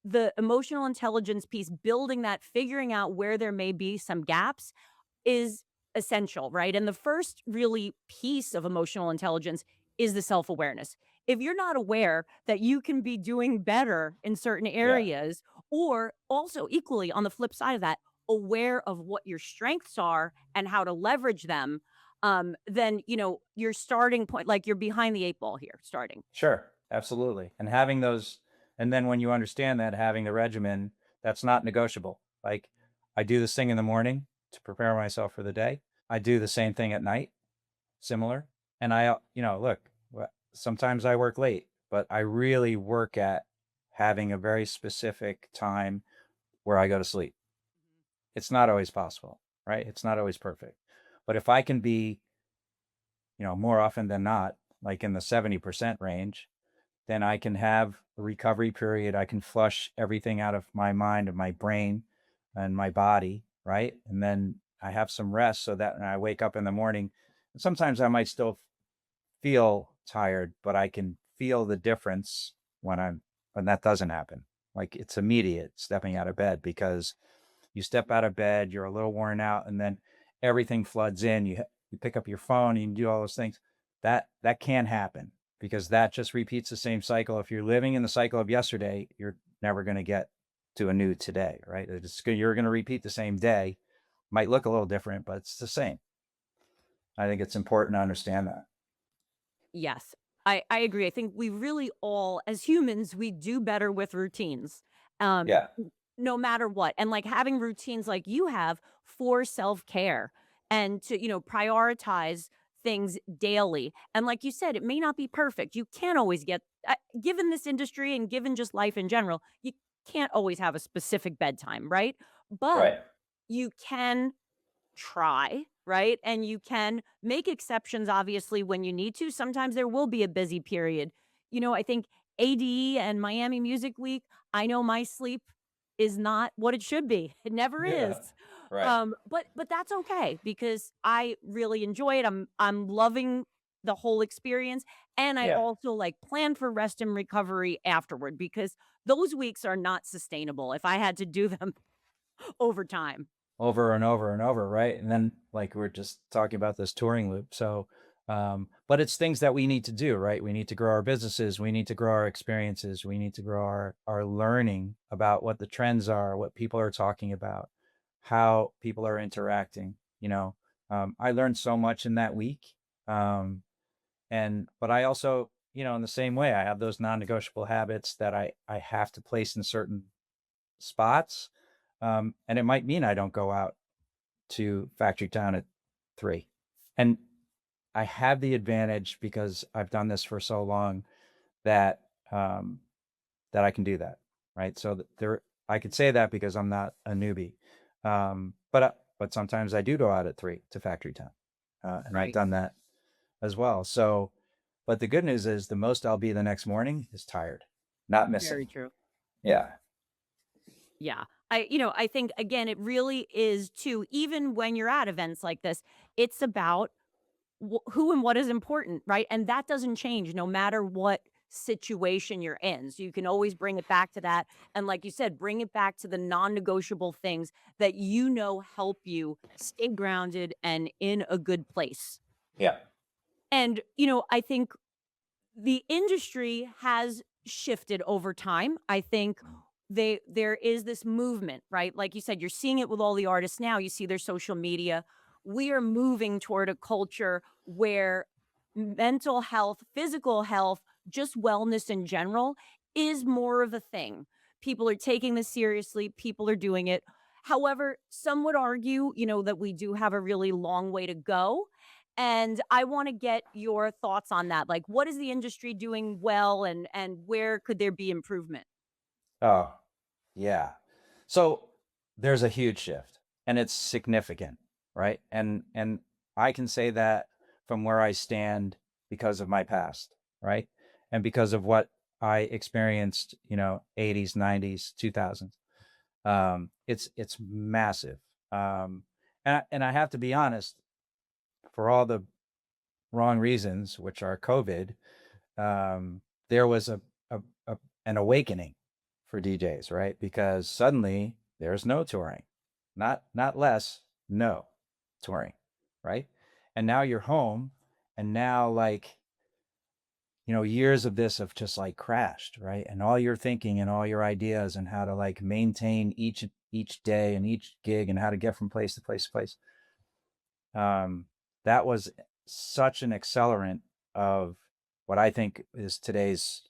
the emotional intelligence piece, building that, figuring out where there may be some gaps is essential, right? And the first really piece of emotional intelligence is the self awareness. If you're not aware that you can be doing better in certain Yeah. areas, or also equally on the flip side of that, aware of what your strengths are and how to leverage them, then, your starting point, like you're behind the eight ball here starting. Sure, absolutely. And having those, and then when you understand that, having the regimen, that's not negotiable. Like I do this thing in the morning to prepare myself for the day. I do the same thing at night, similar. And look, sometimes I work late, but I really work at having a very specific time where I go to sleep. It's not always possible, right? It's not always perfect. But if I can be, more often than not, like in the 70% range, then I can have a recovery period. I can flush everything out of my mind and my brain and my body, right? And then I have some rest so that when I wake up in the morning, sometimes I might still feel tired, but I can feel the difference when that doesn't happen. Like it's immediate stepping out of bed, because you step out of bed, you're a little worn out, and then everything floods in. You pick up your phone, you can do all those things. That can happen, because that just repeats the same cycle. If you're living in the cycle of yesterday, you're never going to get to a new today, right? You're going to repeat the same day. Might look a little different, but it's the same. I think it's important to understand that. Yes, I agree. I think we really all, as humans, we do better with routines, um, Yeah. no matter what. And like having routines like you have for self care and to, prioritize things daily. And like you said, it may not be perfect. You can't always given this industry and given just life in general, you can't always have a specific bedtime, right? But Right. you can try, right? And you can make exceptions, obviously, when you need to. Sometimes there will be a busy period. I think ADE and Miami Music Week, I know my sleep is not what it should be. It never Yeah. is. Right. But that's okay because I really enjoy it. I'm loving the whole experience. And I Yeah. also like plan for rest and recovery afterward because those weeks are not sustainable if I had to do them over time. Over and over and over, right? And then like we're just talking about this touring loop. So, but it's things that we need to do, right? We need to grow our businesses. We need to grow our experiences. We need to grow our learning about what the trends are, what people are talking about, how people are interacting. I learned so much in that week. Um, but I also, in the same way, I have those non-negotiable habits that I have to place in certain spots. And it might mean I don't go out to Factory Town at 3. And I have the advantage because I've done this for so long that um, that I can do that, right? So I could say that because I'm not a newbie. But sometimes I do go out at 3 to Factory Town, and I've Right. done that as well. So, but the good news is the most I'll be the next morning is tired, not missing. Very true. Yeah. Yeah. I think again, it really is too, even when you're at events like this, it's about who and what is important, right? And that doesn't change no matter what situation you're in. So you can always bring it back to that. And like you said, bring it back to the non negotiable things that help you stay grounded and in a good place. Yeah. And, I think the industry has shifted over time. I think there is this movement, right? Like you said, you're seeing it with all the artists now. You see their social media. We are moving toward a culture where mental health, physical health, just wellness in general is more of a thing. People are taking this seriously, people are doing it. However, some would argue, that we do have a really long way to go, and I wanna get your thoughts on that. Like, what is the industry doing well, and where could there be improvement? Oh, yeah. So there's a huge shift, and it's significant, right? And I can say that from where I stand because of my past, right? And because of what I experienced, 80s, 90s, 2000s. It's massive. And I have to be honest, for all the wrong reasons, which are COVID, there was a an awakening for DJs, right? Because suddenly there's no touring, not less, no touring, right? And now you're home, and now like years of this have just like crashed, right? And all your thinking and all your ideas and how to like maintain each day and each gig and how to get from place to place to place. that was such an accelerant of what I think is today's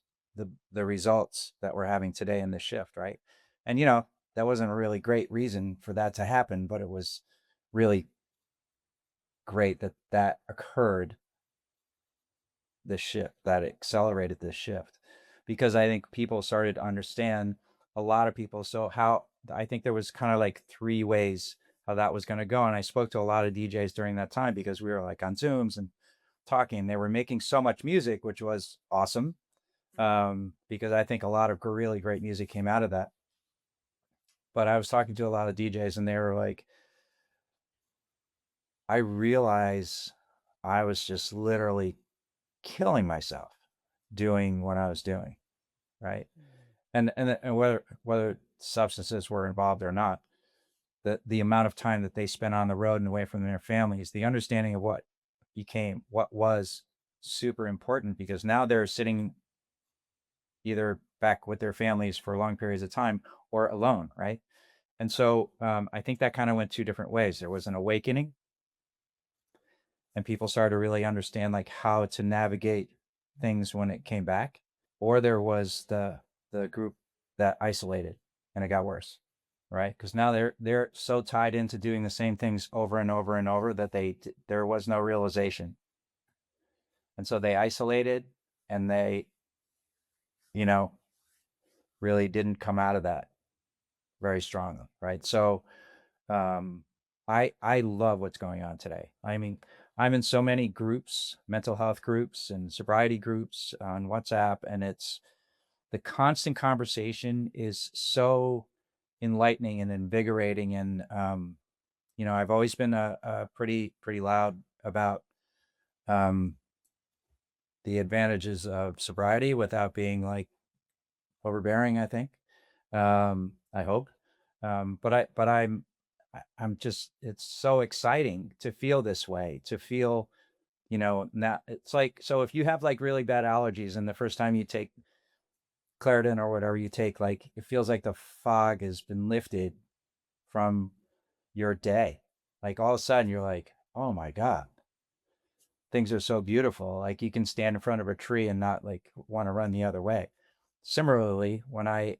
the results that we're having today in this shift, right? And that wasn't a really great reason for that to happen, but it was really great that that occurred, this shift, that accelerated this shift, because I think people started to understand, a lot of people. So how I think there was kind of like three ways how that was going to go. And I spoke to a lot of DJs during that time because we were like on Zooms and talking. They were making so much music, which was awesome, because I think a lot of really great music came out of that. But I was talking to a lot of DJs and they were like, I realize I was just literally killing myself doing what I was doing, right? And whether substances were involved or not, the amount of time that they spent on the road and away from their families, the understanding of what was super important, because now they're sitting either back with their families for long periods of time or alone, right? And so I think that kind of went two different ways. There was an awakening, and people started to really understand like how to navigate things when it came back, or there was the group that isolated and it got worse, right? Because now they're so tied into doing the same things over and over and over that there was no realization, and so they isolated, and they you know really didn't come out of that very strongly, right? So I love what's going on today. I mean, I'm in so many groups, mental health groups and sobriety groups on WhatsApp, and it's the constant conversation is so enlightening and invigorating. And I've always been a pretty loud about um, the advantages of sobriety without being like overbearing, I think. I hope. I'm just, it's so exciting to feel this way, to feel, now it's like, so if you have like really bad allergies and the first time you take Claritin or whatever you take, like it feels like the fog has been lifted from your day. Like all of a sudden you're like, oh my God, things are so beautiful. Like you can stand in front of a tree and not like want to run the other way. Similarly, when I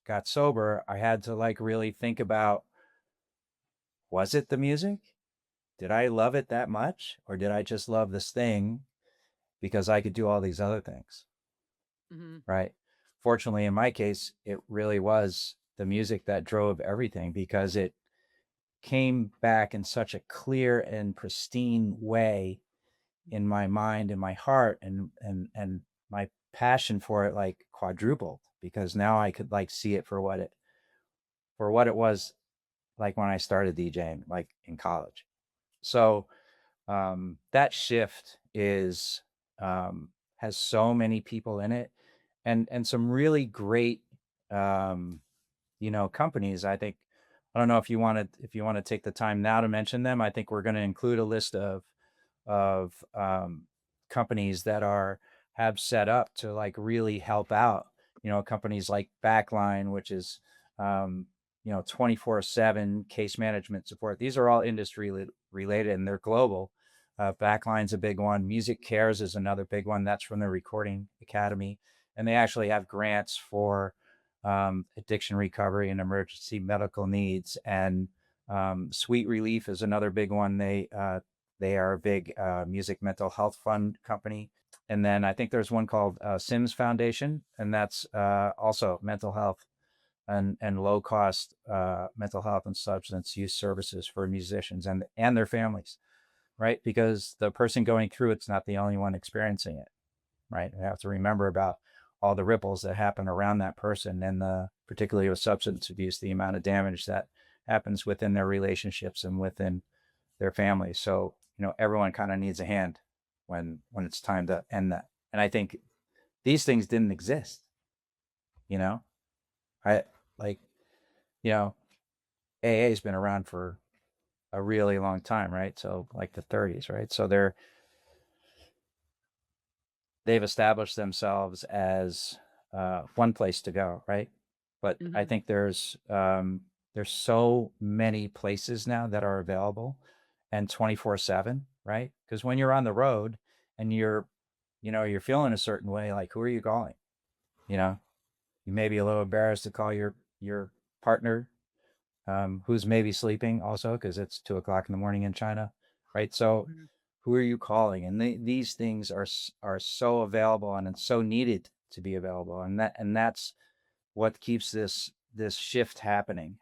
got sober, I had to like really think about, was it the music? Did I love it that much? Or did I just love this thing because I could do all these other things? Hmm. Right. Fortunately, in my case, it really was the music that drove everything, because it came back in such a clear and pristine way in my mind and my heart, and my passion for it like quadrupled, because now I could like see it for what it was like when I started DJing like in college. So that shift is has so many people in it, and some really great um, companies. I think, I don't know if you want to take the time now to mention them. I think we're going to include a list of companies that are have set up to like really help out. Companies like Backline, which is 24/7 case management support. These are all industry related, and they're global. Backline's a big one. Music Cares is another big one. That's from the Recording Academy, and they actually have grants for addiction recovery and emergency medical needs. And Sweet Relief is another big one. They are a big music mental health fund company. And then I think there's one called Sims Foundation, and that's also mental health and low cost mental health and substance use services for musicians and their families, right? Because the person going through it's not the only one experiencing it, right? We have to remember about all the ripples that happen around that person, and particularly with substance abuse, the amount of damage that happens within their relationships and within their families. So everyone kind of needs a hand when it's time to end that. And I think these things didn't exist. You know, I like you know AA has been around for a really long time, right? So like the 30s, right? So they've established themselves as one place to go, right? But I Hmm. think there's so many places now that are available, and 24/7, right? Because when you're on the road and you're feeling a certain way, like who are you calling? You know, you may be a little embarrassed to call your partner, who's maybe sleeping also because it's 2 o'clock in the morning in China, right? So Mhm. who are you calling? And these things are so available and it's so needed to be available, and that's what keeps this shift happening.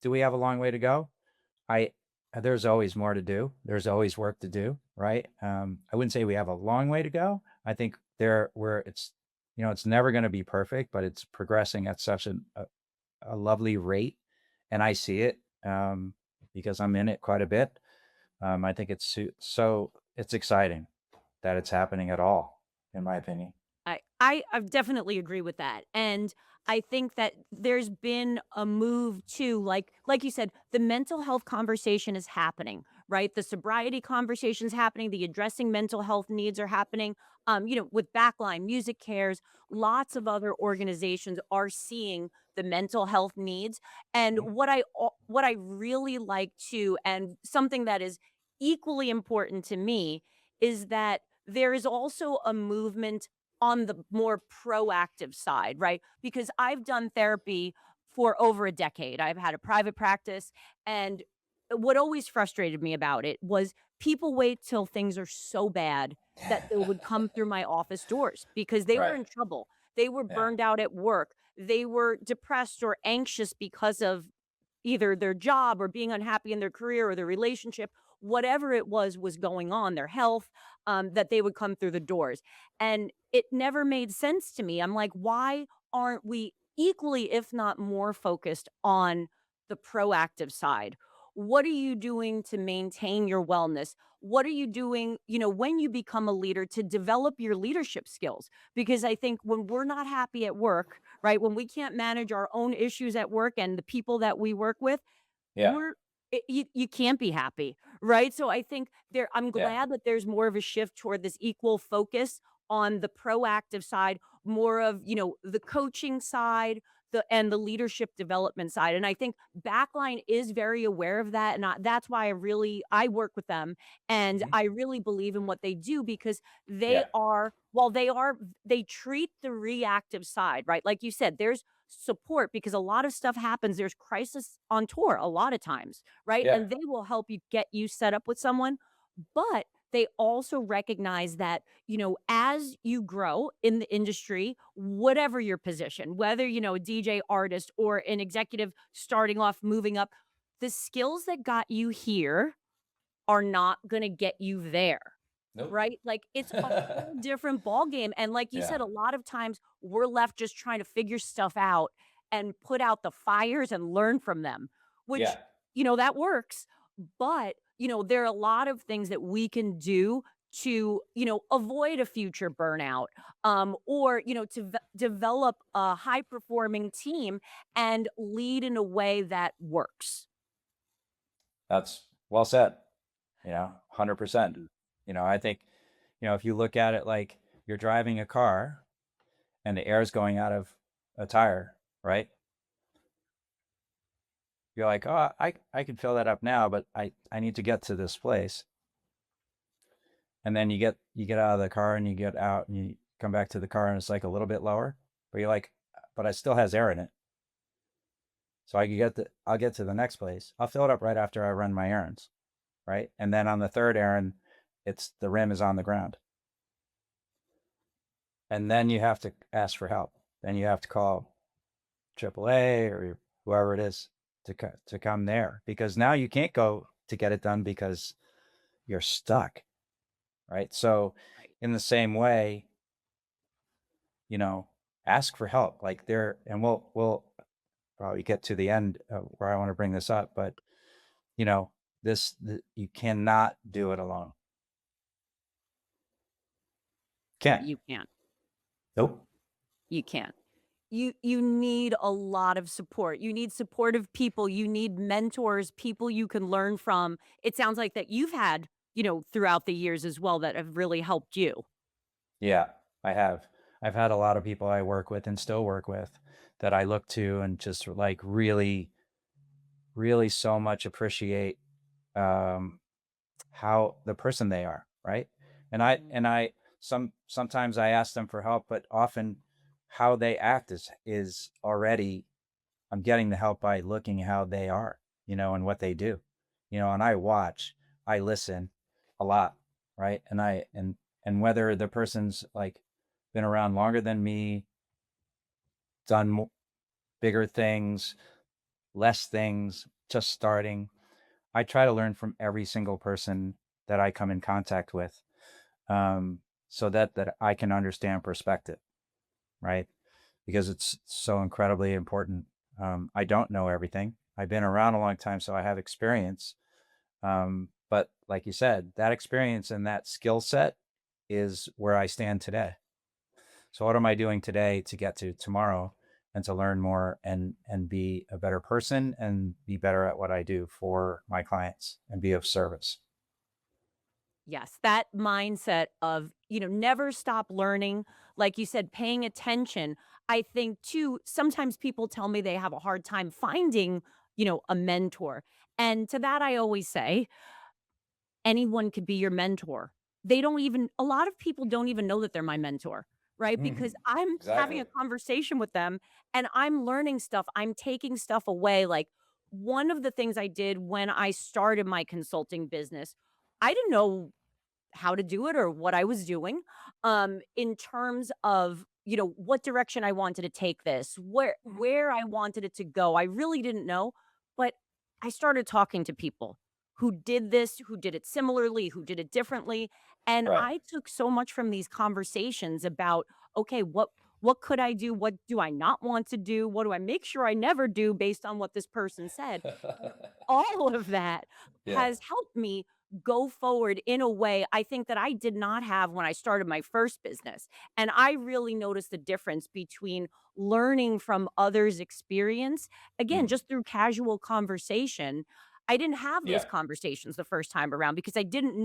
Do we have a long way to go? I There's always more to do. There's always work to do, right? I wouldn't say we have a long way to go. I think there where it's never going to be perfect, but it's progressing at such a lovely rate, and I see it because I'm in it quite a bit. I think it's exciting that it's happening at all, in my opinion. I definitely agree with that. And I think that there's been a move to like you said, the mental health conversation is happening, right? The sobriety conversation is happening, the addressing mental health needs are happening. With Backline, Music Cares, lots of other organizations are seeing the mental health needs. And Mhm. what I really like to, and something that is equally important to me, is that there is also a movement on the more proactive side, right? Because I've done therapy for over a decade. I've had a private practice. And what always frustrated me about it was people wait till things are so bad that they would come through my office doors because they were Right. in trouble. They were Yeah. burned out at work. They were depressed or anxious because of either their job or being unhappy in their career or their relationship, whatever it was going on, their health, that they would come through the doors. And it never made sense to me. I'm like, why aren't we equally, if not more, focused on the proactive side? What are you doing to maintain your wellness? What are you doing, when you become a leader to develop your leadership skills? Because I think when we're not happy at work, right, when we can't manage our own issues at work and the people that we work with, Yeah. we're you can't be happy, right? So I think I'm Yeah. glad that there's more of a shift toward this equal focus on the proactive side, more of, the coaching side, and the leadership development side. And I think Backline is very aware of that. And that's why I work with them and Mhm. I really believe in what they do because they Yeah. are, they treat the reactive side, right? Like you said, there's support because a lot of stuff happens. There's crisis on tour a lot of times, right? Yeah. And they will help you get you set up with someone. But they also recognize that, as you grow in the industry, whatever your position, whether, a DJ artist or an executive starting off, moving up, the skills that got you here are not going to get you there. Nope. Right? Like, it's a whole different ballgame, and like you Yeah. said, a lot of times we're left just trying to figure stuff out and put out the fires and learn from them, which, Yeah. that works, but, there are a lot of things that we can do to, avoid a future burnout, or, to develop a high-performing team and lead in a way that works. That's well said. 100%. Mm. I think, if you look at it like you're driving a car and the air is going out of a tire, right? You're like, oh, I can fill that up now, but I need to get to this place. And then you get out of the car and you get out and you come back to the car and it's like a little bit lower, but you're like, but I still has air in it. So I'll get to the next place. I'll fill it up right after I run my errands, right? And then on the third errand, it's the rim is on the ground. And then you have to ask for help. Then you have to call AAA or whoever it is to come there because now you can't go to get it done because you're stuck, right? So Right. in the same way, you know, ask for help. Like there, and we'll probably get to the end where I want to bring this up, but you know, you cannot do it alone. Can't. You can't. Nope. You can't. You need a lot of support. You need supportive people, you need mentors, people you can learn from. It sounds like that you've had, throughout the years as well that have really helped you. Yeah, I have. I've had a lot of people I work with and still work with that I look to and just like really, really so much appreciate. how the person they are, right? And I Mm. and I sometimes I ask them for help, but often how they act is already, I'm getting the help by looking how they are, and what they do, and I watch, I listen a lot, right? And whether the person's like been around longer than me, done bigger things, less things, just starting, I try to learn from every single person that I come in contact with, um, so that I can understand perspective, right? Because it's so incredibly important. I don't know everything. I've been around a long time, so I have experience. But like you said, that experience and that skill set is where I stand today. So what am I doing today to get to tomorrow and to learn more and be a better person and be better at what I do for my clients and be of service? Yes, that mindset of, never stop learning, like you said, paying attention. I think too, sometimes people tell me they have a hard time finding, a mentor. And to that, I always say, anyone could be your mentor. They don't even, a lot of people don't even know that they're my mentor, right? Because I'm having Exactly. a conversation with them and I'm learning stuff. I'm taking stuff away. Like one of the things I did when I started my consulting business, I didn't know how to do it or what I was doing, in terms of, what direction I wanted to take this, where I wanted it to go. I really didn't know, but I started talking to people who did this, who did it similarly, who did it differently, and Right. I took so much from these conversations about, okay, what could I do? What do I not want to do? What do I make sure I never do based on what this person said? And all of that Yeah. has helped me go forward in a way I think that I did not have when I started my first business. And I really noticed the difference between learning from others' experience, again, Mhm. just through casual conversation. I didn't have those Yeah. conversations the first time around because I didn't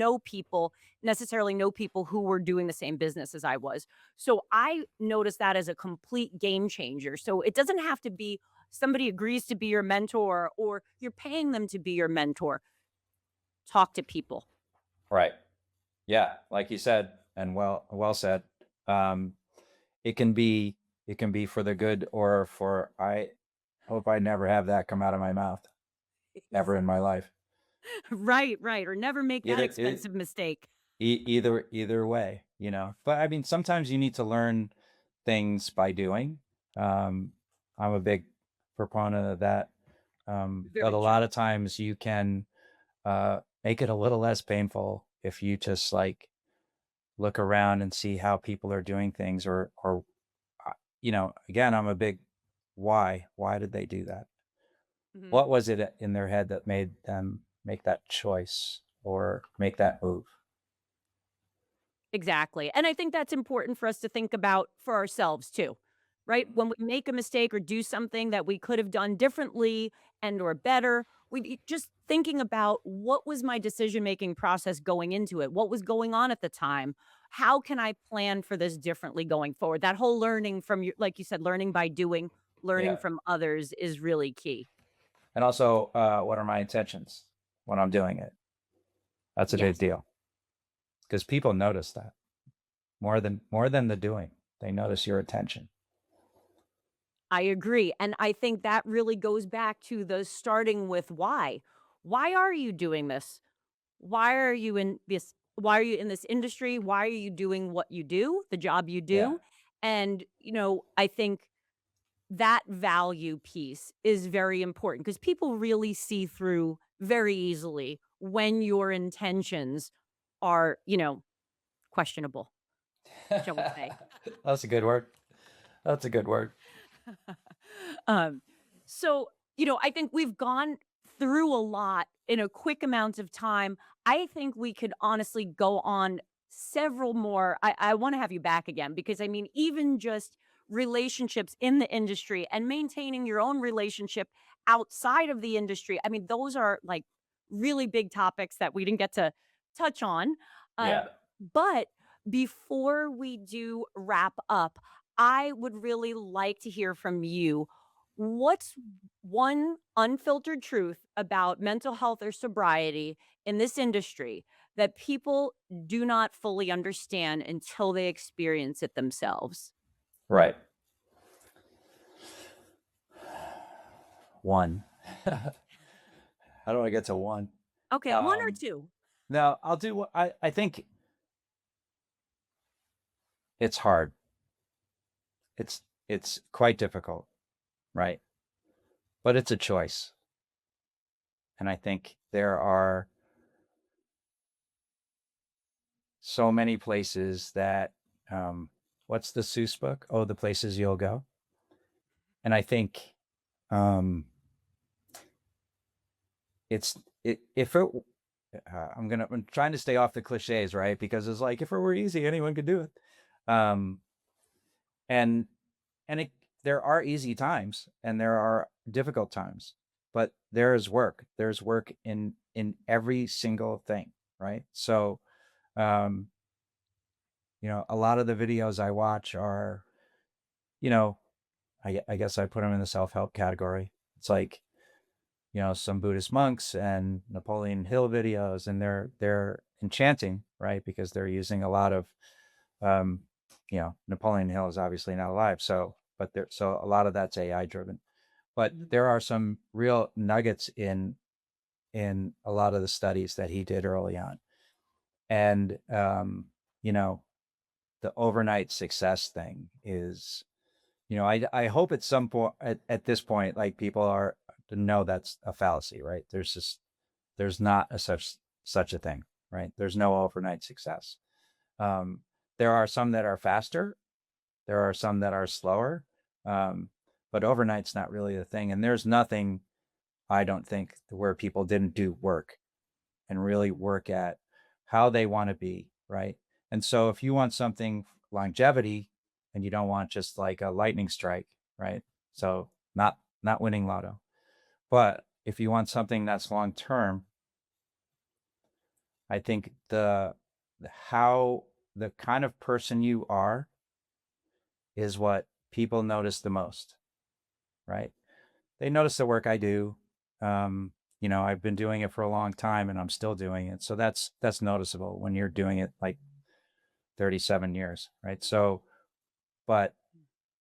necessarily know people who were doing the same business as I was. So I noticed that as a complete game changer. So it doesn't have to be somebody agrees to be your mentor or you're paying them to be your mentor. Talk to people. Right. Yeah, like you said, and well said. Um, it can be it can be for the good or for, I hope I never have that come out of my mouth ever in my life. Right, right, or never make that Either expensive mistake. either way, But I mean, sometimes you need to learn things by doing. Um, I'm a big proponent of that. But Very a true. lot of times you can make it a little less painful if you just like look around and see how people are doing things, or again, I'm a big why did they do that? Mhm. What was it in their head that made them make that choice or make that move? Exactly, and I think that's important for us to think about for ourselves too, right? When we make a mistake or do something that we could have done differently and or better, we be just thinking about what was my decision-making process going into it? What was going on at the time? How can I plan for this differently going forward? That whole learning from your like you said, learning by doing, learning Yeah. from others is really key. And also, what are my intentions when I'm doing it? That's a big Yes. deal because people notice that more than the doing. They notice your attention. I agree, and I think that really goes back to the starting with why. Why are you doing this? Why are you in this industry? Why are you doing what you do, the job you Yeah. do? And, I think that value piece is very important because people really see through very easily when your intentions are, questionable, shall we say. That's a good word. That's a good word. Um, so, I think we've gone through a lot in a quick amount of time. I think we could honestly go on several more. I want to have you back again because I mean, even just relationships in the industry and maintaining your own relationship outside of the industry. I mean, those are like really big topics that we didn't get to touch on. Yeah. But before we do wrap up, I would really like to hear from you. What's one unfiltered truth about mental health or sobriety in this industry that people do not fully understand until they experience it themselves? Right. One. How do I get to one? Okay, one or Um, two. no, I'll do what I think it's hard. It's quite difficult, right? But it's a choice. And I think there are so many places that what's the Seuss book? Oh, the places you'll go. And I think um it's it if it I'm trying to stay off the cliches, right? Because it's like if it were easy, anyone could do it. Um and and it, there are easy times and there are difficult times, but there's work in every single thing, right? So um a lot of the videos I watch are, you know I guess I put them in the self-help category. It's like, some Buddhist monks and Napoleon Hill videos, and they're enchanting, right? Because they're using a lot of um Napoleon Hill is obviously not alive, so a lot of that's AI driven. But there are some real nuggets in a lot of the studies that he did early on. And you know, the overnight success thing is, I hope at some point at this point, like people are to know that's a fallacy, right? There's not such a thing, right? There's no overnight success. Um, there are some that are faster, there are some that are slower, um, but overnight's not really the thing. And there's nothing, I don't think, where people didn't do work and really work at how they want to be, right? And so if you want something longevity and you don't want just like a lightning strike, right? So not winning lotto. But if you want something that's long term, I think how the kind of person you are is what people notice the most, right? They notice the work I do. I've been doing it for a long time and I'm still doing it. So that's noticeable when you're doing it like 37 years, right? So, but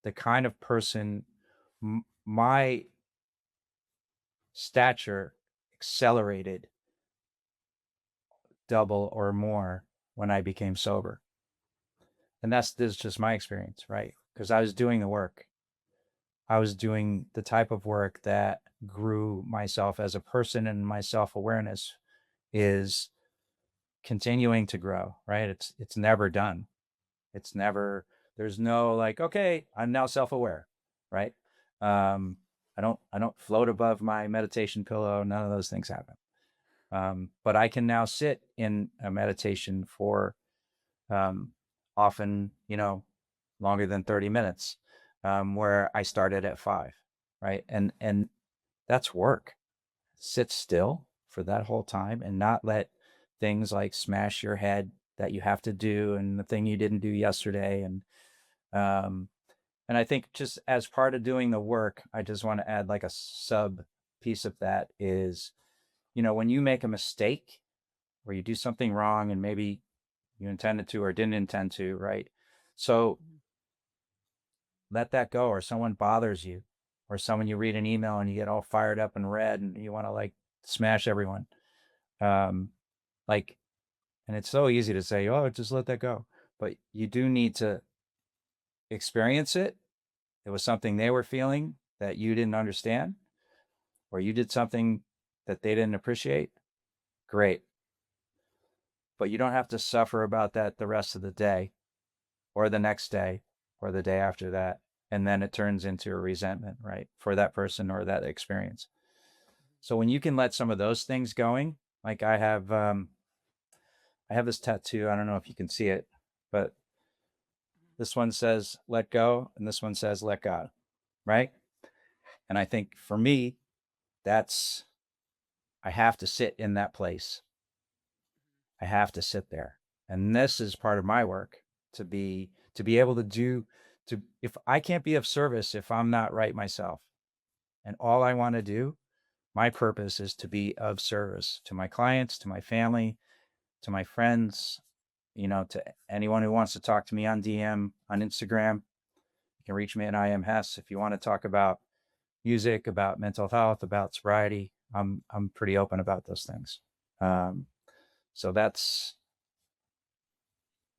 the kind of person, my stature accelerated double or more when I became sober. And this is just my experience, right? Because I was doing the work. I was doing the type of work that grew myself as a person, and my self-awareness is continuing to grow, right? It's never done. It's never There's no like, okay, I'm now self-aware, right? Um I don't float above my meditation pillow. None of those things happen. But I can now sit in a meditation for um often, longer than 30 minutes, where I started at 5, right? And that's work. Sit still for that whole time and not let things like smash your head that you have to do and the thing you didn't do yesterday. Um and I think just as part of doing the work, I just want to add like a sub piece of that is, when you make a mistake or you do something wrong and maybe you intended to or didn't intend to, right? So let that go. Or someone bothers you, or someone, you read an email and you get all fired up and red and you want to like smash everyone. Um, like, and it's so easy to say, oh, just let that go. But you do need to experience it. It was something they were feeling that you didn't understand, or you did something that they didn't appreciate. Great. But you don't have to suffer about that the rest of the day or the next day or the day after that. And then it turns into a resentment, right? For that person or that experience. So when you can let some of those things going, like I have this tattoo. I don't know if you can see it, but this one says let go and this one says let God, right? And I think for me, that's, I have to sit in that place. I have to sit there. And this is part of my work, to be able to do, to if I can't be of service if I'm not right myself. And all I want to do, my purpose is to be of service to my clients, to my family, to my friends, to anyone who wants to talk to me on DM, on Instagram. You can reach me at I am Hess. If you want to talk about music, about mental health, about sobriety, I'm pretty open about those things. So that's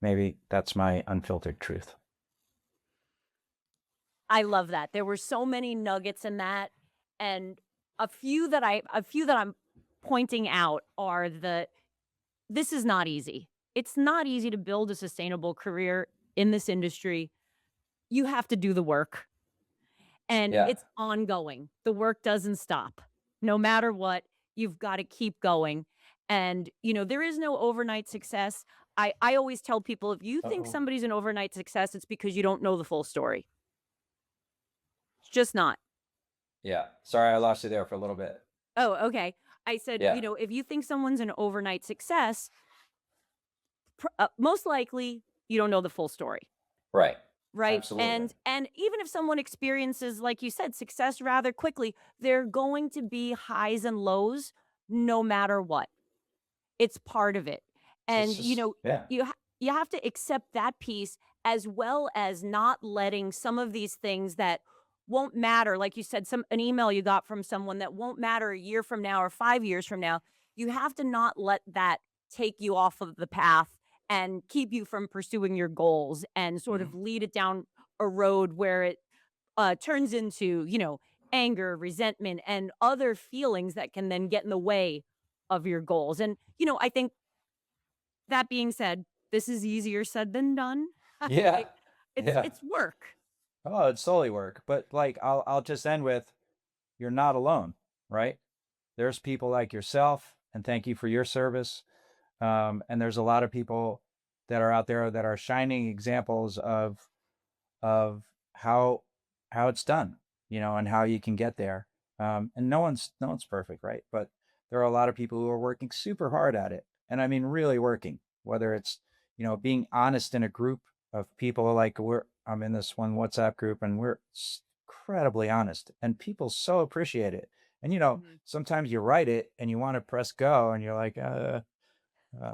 my unfiltered truth. I love that. There were so many nuggets in that, and a few that I'm pointing out are this is not easy. It's not easy to build a sustainable career in this industry. You have to do the work, and Yeah. it's ongoing. The work doesn't stop. No matter what, you've got to keep going. And, there is no overnight success. I always tell people, if you think Uh-oh. somebody's an overnight success, it's because you don't know the full story. It's just not. Yeah. Sorry, I lost you there for a little bit. Oh, okay. I said, Yeah. if you think someone's an overnight success, most likely you don't know the full story. Right. Right. Absolutely. And even if someone experiences, like you said, success rather quickly, there are going to be highs and lows no matter what. It's part of it. It's And just, yeah. you have to accept that piece, as well as not letting some of these things that won't matter, like you said, an email you got from someone that won't matter a year from now or 5 years from now. You have to not let that take you off of the path and keep you from pursuing your goals, and sort of lead it down a road where it turns into, anger, resentment, and other feelings that can then get in the way of your goals. And, I think, that being said, this is easier said than done. Yeah. Like, it's Yeah. it's work. Oh, it's solely work. But like I'll just end with, you're not alone, right? There's people like yourself, and thank you for your service. And there's a lot of people that are out there that are shining examples of how it's done, and how you can get there. And no one's perfect, right? But there are a lot of people who are working super hard at it, and I mean really working. Whether it's being honest in a group of people, like I'm in this one WhatsApp group, and we're incredibly honest, and people so appreciate it. And Mhm. sometimes you write it and you want to press go, and you're like, I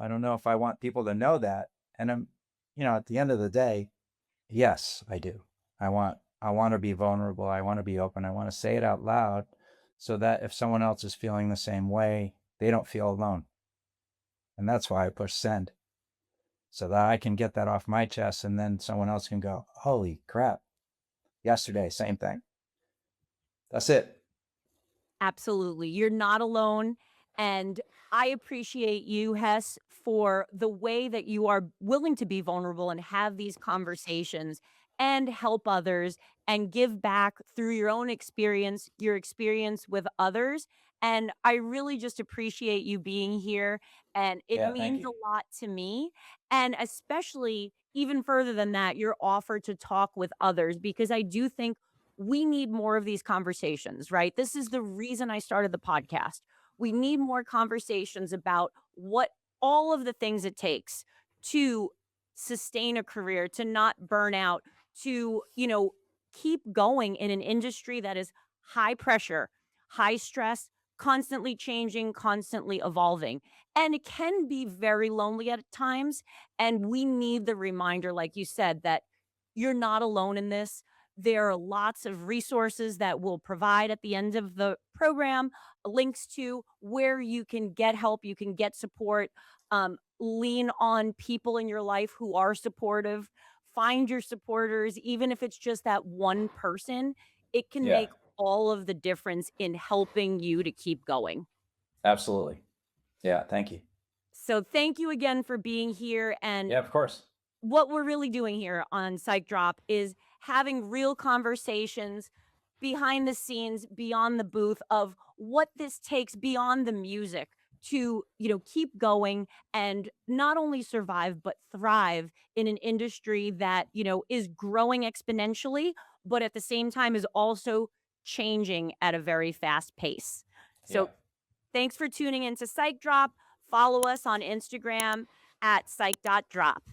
don't know if I want people to know that. And at the end of the day, yes, I do. I want to be vulnerable. I want to be open. I want to say it out loud, so that if someone else is feeling the same way, they don't feel alone. And that's why I push send, so that I can get that off my chest, and then someone else can go, "Holy crap. Yesterday, same thing." That's it. Absolutely. You're not alone. And I appreciate you, Hess, for the way that you are willing to be vulnerable and have these conversations and help others and give back through your own experience, your experience with others. And I really just appreciate you being here. And it Yeah, thank means you. a lot to me. And especially, even further than that, your offer to talk with others, because I do think we need more of these conversations, right? This is the reason I started the podcast. We need more conversations about what all of the things it takes to sustain a career, to not burn out, to, keep going in an industry that is high pressure, high stress, constantly changing, constantly evolving. And it can be very lonely at times. And we need the reminder, like you said, that you're not alone in this. There are lots of resources that we'll provide at the end of the program, links to where you can get help, you can get support, lean on people in your life who are supportive, find your supporters, even if it's just that one person. It can Yeah, make all of the difference in helping you to keep going. absolutely. Yeah, thank you. So, thank you again for being here. And Yeah, of course. what we're really doing here on Psych Drop is having real conversations behind the scenes, beyond the booth, of what this takes beyond the music to, keep going and not only survive but thrive in an industry that, is growing exponentially, but at the same time is also changing at a very fast pace. Yeah. So, thanks for tuning into Psych Drop. Follow us on Instagram at psych.drop.